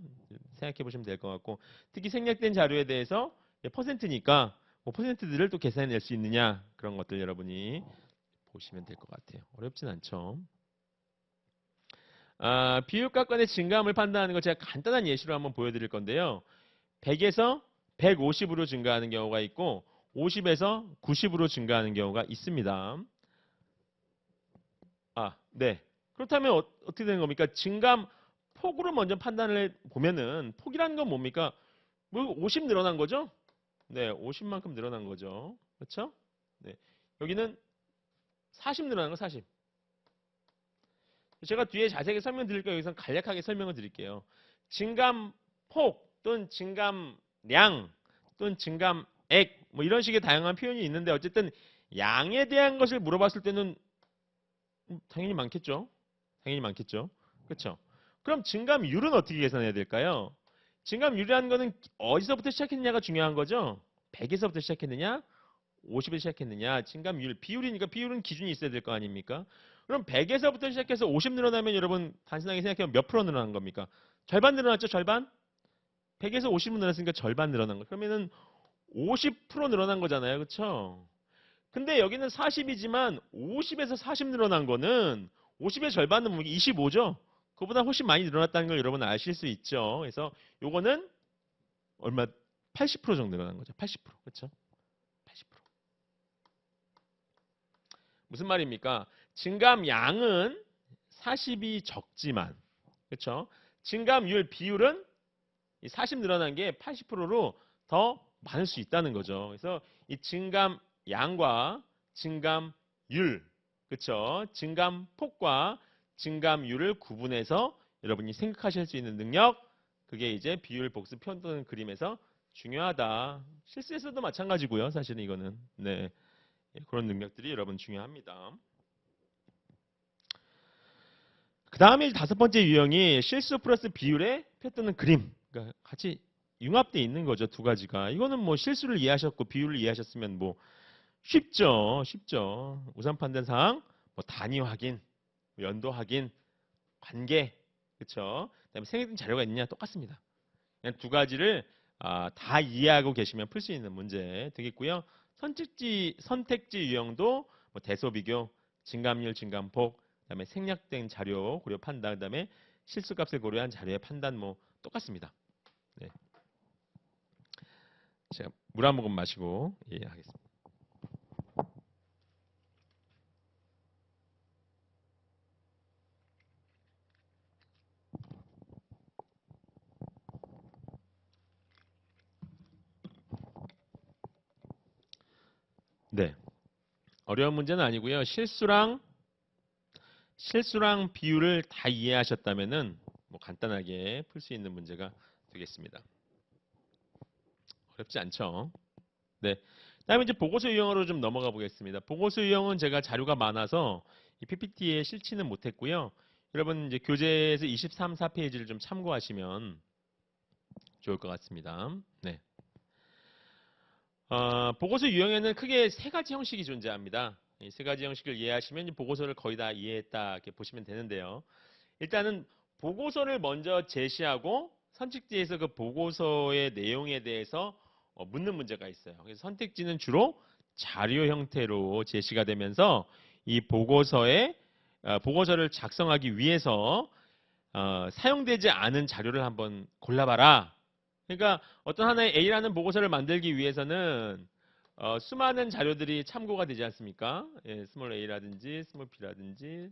생각해 보시면 될 것 같고 특히 생략된 자료에 대해서 퍼센트니까 뭐 퍼센트들을 또 계산해낼 수 있느냐 그런 것들 여러분이 보시면 될 것 같아요. 어렵진 않죠. 비율값 간의 증감을 판단하는 거 제가 간단한 예시로 한번 보여드릴 건데요. 100에서 150으로 증가하는 경우가 있고 50에서 90으로 증가하는 경우가 있습니다. 네. 그렇다면 어떻게 되는 겁니까? 증감 폭으로 먼저 판단을 보면은 폭이라는 건 뭡니까? 뭐 50 늘어난 거죠? 네, 50만큼 늘어난 거죠. 그렇죠? 네. 여기는 40 늘어난 거 40. 제가 뒤에 자세하게 설명드릴 거예요. 여기서 간략하게 설명을 드릴게요. 증감폭 또는 증감량 또는 증감액 뭐 이런 식의 다양한 표현이 있는데 어쨌든 양에 대한 것을 물어봤을 때는 당연히 많겠죠. 당연히 많겠죠. 그렇죠? 그럼 증감률은 어떻게 계산해야 될까요? 증감률이라는 거는 어디서부터 시작했느냐가 중요한 거죠. 100에서부터 시작했느냐? 50에서 시작했느냐? 증감률, 비율이니까 비율은 기준이 있어야 될 거 아닙니까? 그럼 100에서부터 시작해서 50 늘어나면 여러분 단순하게 생각하면 몇 프로 늘어난 겁니까? 절반 늘어났죠? 절반? 100에서 50 늘어났으니까 절반 늘어난 거. 그러면은 50% 늘어난 거잖아요. 그렇죠? 근데 여기는 40이지만 50에서 40 늘어난 거는 50의 절반은 뭐 25죠? 그보다 훨씬 많이 늘어났다는 걸 여러분 아실 수 있죠. 그래서 요거는 얼마 80% 정도 늘어난 거죠. 80%. 그렇죠? 80%. 무슨 말입니까? 증감량은 40이 적지만 그렇죠? 증감률 비율은 40 늘어난 게 80%로 더 많을 수 있다는 거죠. 그래서 이 증감량과 증감율 그렇죠? 증감폭과 증감율을 구분해서 여러분이 생각하실 수 있는 능력 그게 이제 비율 복수 편 또는 그림에서 중요하다. 실수에서도 마찬가지고요. 사실은 이거는 네 그런 능력들이 여러분 중요합니다. 그 다음에 다섯 번째 유형이 실수 플러스 비율에 표 뜨는 그림. 그러니까 같이 융합되어 있는 거죠. 두 가지가. 이거는 뭐 실수를 이해하셨고 비율을 이해하셨으면 뭐 쉽죠. 쉽죠. 우선 판단상 뭐 단위 확인, 연도 확인, 관계. 그렇죠. 그다음에 생략된 자료가 있느냐 똑같습니다. 그냥 두 가지를 다 이해하고 계시면 풀 수 있는 문제 되겠고요. 선택지 유형도 뭐 대소 비교, 증감률, 증감폭, 그다음에 생략된 자료 고려 판단, 그다음에 실수값을 고려한 자료의 판단 뭐 똑같습니다. 네. 제가 물 한 모금 마시고 하겠습니다. 네. 어려운 문제는 아니고요. 실수랑 비율을 다 이해하셨다면은 뭐 간단하게 풀 수 있는 문제가 되겠습니다. 어렵지 않죠? 네. 그다음에 이제 보고서 유형으로 좀 넘어가 보겠습니다. 보고서 유형은 제가 자료가 많아서 이 PPT에 실지는 못했고요. 여러분 이제 교재에서 23, 4페이지를 좀 참고하시면 좋을 것 같습니다. 네. 보고서 유형에는 크게 세 가지 형식이 존재합니다. 이 세 가지 형식을 이해하시면 보고서를 거의 다 이해했다 이렇게 보시면 되는데요. 일단은 보고서를 먼저 제시하고 선택지에서 그 보고서의 내용에 대해서 묻는 문제가 있어요. 그래서 선택지는 주로 자료 형태로 제시가 되면서 이 보고서를 작성하기 위해서 사용되지 않은 자료를 한번 골라봐라. 그러니까 어떤 하나의 A라는 보고서를 만들기 위해서는 수많은 자료들이 참고가 되지 않습니까? 예, 스몰 a라든지 스몰 b라든지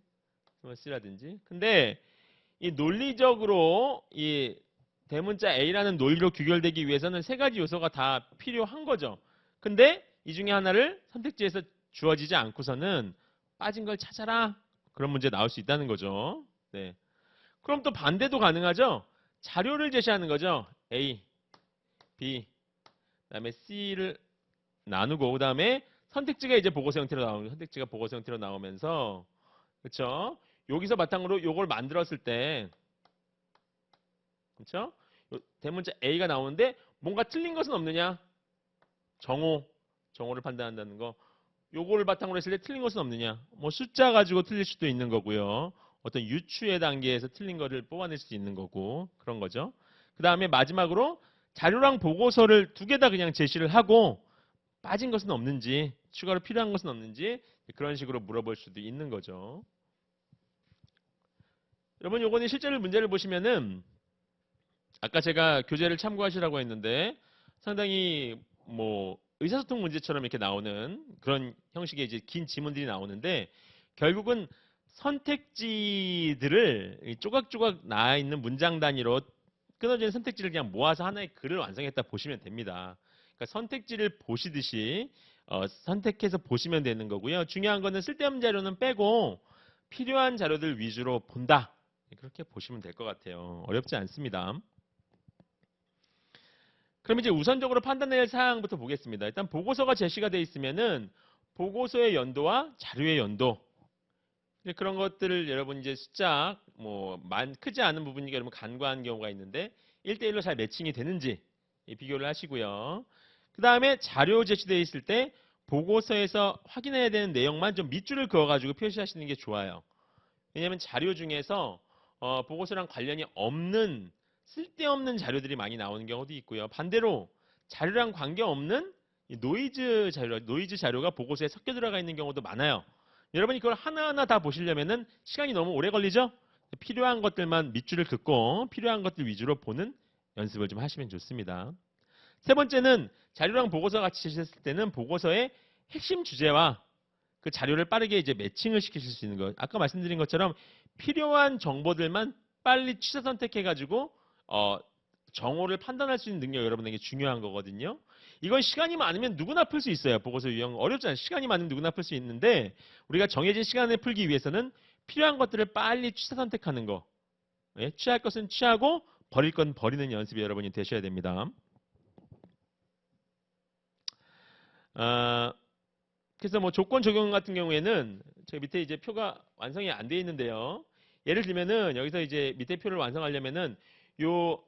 스몰 c라든지. 근데 이 논리적으로 이 대문자 A라는 논리로 규결되기 위해서는 세 가지 요소가 다 필요한 거죠. 근데 이 중에 하나를 선택지에서 주어지지 않고서는 빠진 걸 찾아라. 그런 문제 나올 수 있다는 거죠. 네. 그럼 또 반대도 가능하죠. 자료를 제시하는 거죠. A, B, 그다음에 C를 나누고 그다음에 선택지가 이제 보고서 형태로 나오면 선택지가 보고서 형태로 나오면서 그렇죠? 여기서 바탕으로 요걸 만들었을 때 그렇죠? 대문자 A가 나오는데 뭔가 틀린 것은 없느냐? 정오를 판단한다는 거. 요거를 바탕으로 했을 때 틀린 것은 없느냐? 뭐 숫자 가지고 틀릴 수도 있는 거고요. 어떤 유추의 단계에서 틀린 거를 뽑아낼 수 있는 거고 그런 거죠. 그 다음에 마지막으로 자료랑 보고서를 두 개 다 그냥 제시를 하고 빠진 것은 없는지 추가로 필요한 것은 없는지 그런 식으로 물어볼 수도 있는 거죠. 여러분 요거는 실제로 문제를 보시면은 아까 제가 교재를 참고하시라고 했는데 상당히 뭐 의사소통 문제처럼 이렇게 나오는 그런 형식의 이제 긴 지문들이 나오는데 결국은 선택지들을 조각조각 나와 있는 문장 단위로 끊어진 선택지를 그냥 모아서 하나의 글을 완성했다 보시면 됩니다. 그러니까 선택지를 보시듯이 선택해서 보시면 되는 거고요. 중요한 거는 쓸데없는 자료는 빼고 필요한 자료들 위주로 본다. 그렇게 보시면 될 것 같아요. 어렵지 않습니다. 그럼 이제 우선적으로 판단해야 할 사항부터 보겠습니다. 일단 보고서가 제시가 되어 있으면은 보고서의 연도와 자료의 연도 그런 것들을 여러분 이제 숫자 크지 않은 부분이 여러분 간과한 경우가 있는데 1대1로 잘 매칭이 되는지 비교를 하시고요. 그 다음에 자료 제시되어 있을 때 보고서에서 확인해야 되는 내용만 좀 밑줄을 그어가지고 표시하시는 게 좋아요. 왜냐하면 자료 중에서 보고서랑 관련이 없는 쓸데없는 자료들이 많이 나오는 경우도 있고요. 반대로 자료랑 관계없는 노이즈 자료가 보고서에 섞여 들어가 있는 경우도 많아요. 여러분이 그걸 하나하나 다 보시려면은 시간이 너무 오래 걸리죠? 필요한 것들만 밑줄을 긋고 필요한 것들 위주로 보는 연습을 좀 하시면 좋습니다. 세 번째는 자료랑 보고서 같이 제시했을 때는 보고서의 핵심 주제와 그 자료를 빠르게 이제 매칭을 시키실 수 있는 것. 아까 말씀드린 것처럼 필요한 정보들만 빨리 취사 선택해가지고 정오를 판단할 수 있는 능력 여러분에게 중요한 거거든요. 이건 시간이 많으면 누구나 풀 수 있어요. 보고서 유형 어렵지 않아요. 시간이 많으면 누구나 풀 수 있는데 우리가 정해진 시간에 풀기 위해서는 필요한 것들을 빨리 취사 선택하는 거. 예? 취할 것은 취하고 버릴 건 버리는 연습이 여러분이 되셔야 됩니다. 그래서 뭐 조건 적용 같은 경우에는 저 밑에 이제 표가 완성이 안 돼 있는데요. 예를 들면은 여기서 이제 밑에 표를 완성하려면은 요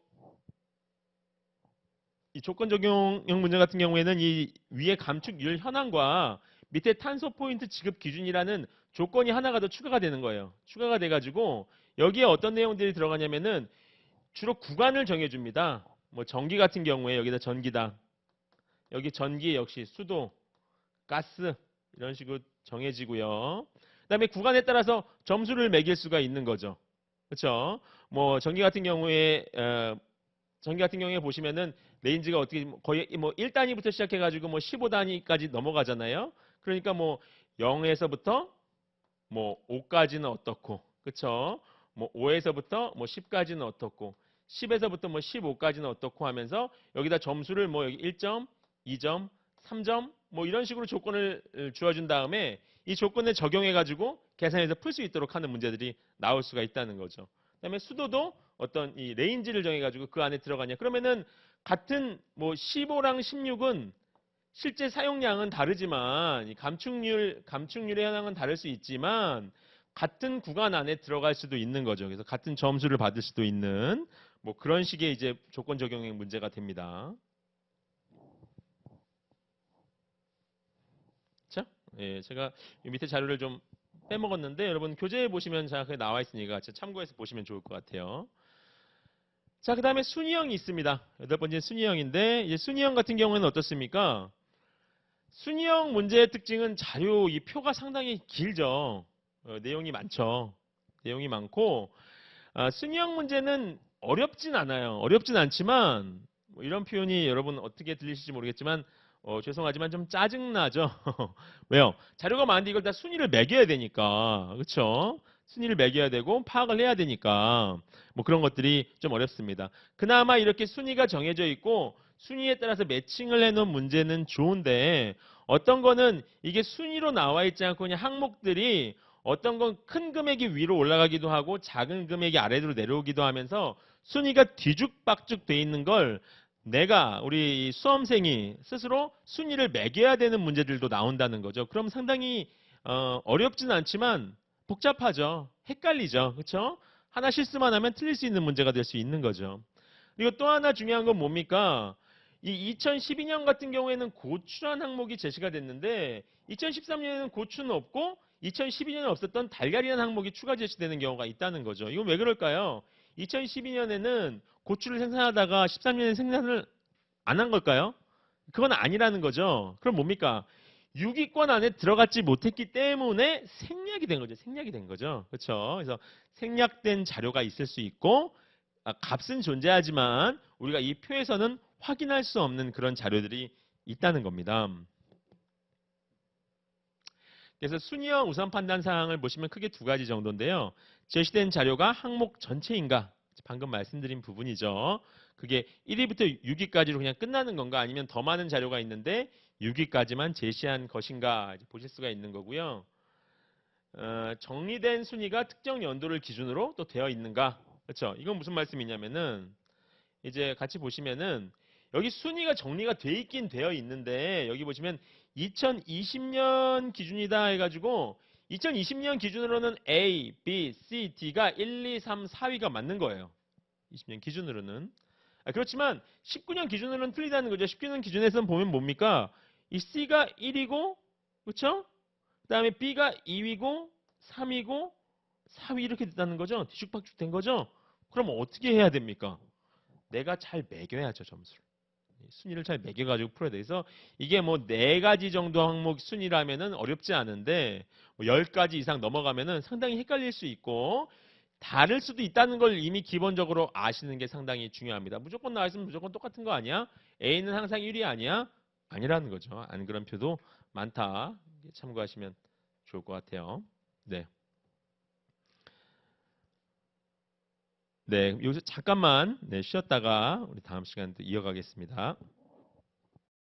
이 조건 적용형 문제 같은 경우에는 이 위에 감축률 현황과 밑에 탄소 포인트 지급 기준이라는 조건이 하나가 더 추가가 되는 거예요. 추가가 돼가지고 여기에 어떤 내용들이 들어가냐면은 주로 구간을 정해줍니다. 뭐 전기 같은 경우에 여기다 전기다. 여기 전기 역시 수도, 가스 이런 식으로 정해지고요. 그다음에 구간에 따라서 점수를 매길 수가 있는 거죠. 그렇죠? 뭐 전기 같은 경우에 보시면은 레인지가 어떻게 거의 뭐 1단위부터 시작해가지고 뭐 15단위까지 넘어가잖아요. 그러니까 뭐 0에서부터 뭐 5까지는 어떻고, 그쵸? 뭐 5에서부터 뭐 10까지는 어떻고, 10에서부터 뭐 15까지는 어떻고 하면서 여기다 점수를 뭐 여기 1점, 2점, 3점 뭐 이런 식으로 조건을 주어준 다음에 이 조건에 적용해가지고 계산해서 풀 수 있도록 하는 문제들이 나올 수가 있다는 거죠. 그다음에 수도도 어떤 이 레인지를 정해가지고 그 안에 들어가냐. 그러면은 같은 뭐 15랑 16은 실제 사용량은 다르지만 이 감축률의 현황은 다를 수 있지만 같은 구간 안에 들어갈 수도 있는 거죠. 그래서 같은 점수를 받을 수도 있는 뭐 그런 식의 이제 조건 적용의 문제가 됩니다. 자, 예, 제가 이 밑에 자료를 좀 빼먹었는데 여러분 교재에 보시면 정확하게 나와 있으니까 참고해서 보시면 좋을 것 같아요. 자, 그 다음에 순위형이 있습니다. 8번째 순위형인데 이제 순위형 같은 경우는 어떻습니까? 순위형 문제의 특징은 자료 이 표가 상당히 길죠. 내용이 많죠. 내용이 많고 순위형 문제는 어렵진 않아요. 어렵진 않지만 뭐 이런 표현이 여러분 어떻게 들리실지 모르겠지만 죄송하지만 좀 짜증나죠. 왜요? 자료가 많은데 이걸 다 순위를 매겨야 되니까. 그렇죠? 순위를 매겨야 되고 파악을 해야 되니까 뭐 그런 것들이 좀 어렵습니다. 그나마 이렇게 순위가 정해져 있고 순위에 따라서 매칭을 해놓은 문제는 좋은데 어떤 거는 이게 순위로 나와 있지 않고 그냥 항목들이 어떤 건 큰 금액이 위로 올라가기도 하고 작은 금액이 아래로 내려오기도 하면서 순위가 뒤죽박죽 돼 있는 걸 내가 우리 수험생이 스스로 순위를 매겨야 되는 문제들도 나온다는 거죠. 그럼 상당히 어렵진 않지만 복잡하죠. 헷갈리죠. 그렇죠? 하나 실수만 하면 틀릴 수 있는 문제가 될 수 있는 거죠. 그리고 또 하나 중요한 건 뭡니까? 이 2012년 같은 경우에는 고추란 항목이 제시가 됐는데 2013년에는 고추는 없고 2012년에 없었던 달걀이라는 항목이 추가 제시되는 경우가 있다는 거죠. 이건 왜 그럴까요? 2012년에는 고추를 생산하다가 13년에 생산을 안 한 걸까요? 그건 아니라는 거죠. 그럼 뭡니까? 6위권 안에 들어갔지 못했기 때문에 생략이 된 거죠. 생략이 된 거죠. 그렇죠? 그래서 생략된 자료가 있을 수 있고 값은 존재하지만 우리가 이 표에서는 확인할 수 없는 그런 자료들이 있다는 겁니다. 그래서 순위형 우선 판단 사항을 보시면 크게 두 가지 정도인데요. 제시된 자료가 항목 전체인가? 방금 말씀드린 부분이죠. 그게 1위부터 6위까지로 그냥 끝나는 건가? 아니면 더 많은 자료가 있는데 6위까지만 제시한 것인가? 보실 수가 있는 거고요. 정리된 순위가 특정 연도를 기준으로 또 되어 있는가? 그렇죠? 이건 무슨 말씀이냐면은 이제 같이 보시면은 여기 순위가 정리가 돼 있긴 되어 있는데 여기 보시면 2020년 기준이다 해가지고 2020년 기준으로는 A, B, C, D가 1, 2, 3, 4위가 맞는 거예요. 20년 기준으로는. 그렇지만 19년 기준으로는 틀리다는 거죠. 19년 기준에서는 보면 뭡니까? 이 C가 1위고 그렇죠? 그다음에 B가 2위고 3위고 4위 이렇게 됐다는 거죠. 뒤죽박죽 된 거죠. 그럼 어떻게 해야 됩니까? 내가 잘 매겨야죠, 점수를. 순위를 잘 매겨가지고 풀어야 돼서 이게 뭐 4가지 정도 항목 순위라면은 어렵지 않은데 뭐 10가지 이상 넘어가면은 상당히 헷갈릴 수 있고 다를 수도 있다는 걸 이미 기본적으로 아시는 게 상당히 중요합니다. 무조건 나와있으면 무조건 똑같은 거 아니야? A는 항상 1위 아니야? 아니라는 거죠. 안 그런 표도 많다. 참고하시면 좋을 것 같아요. 네. 네, 여기서 잠깐만 쉬었다가 우리 다음 시간에 또 이어가겠습니다.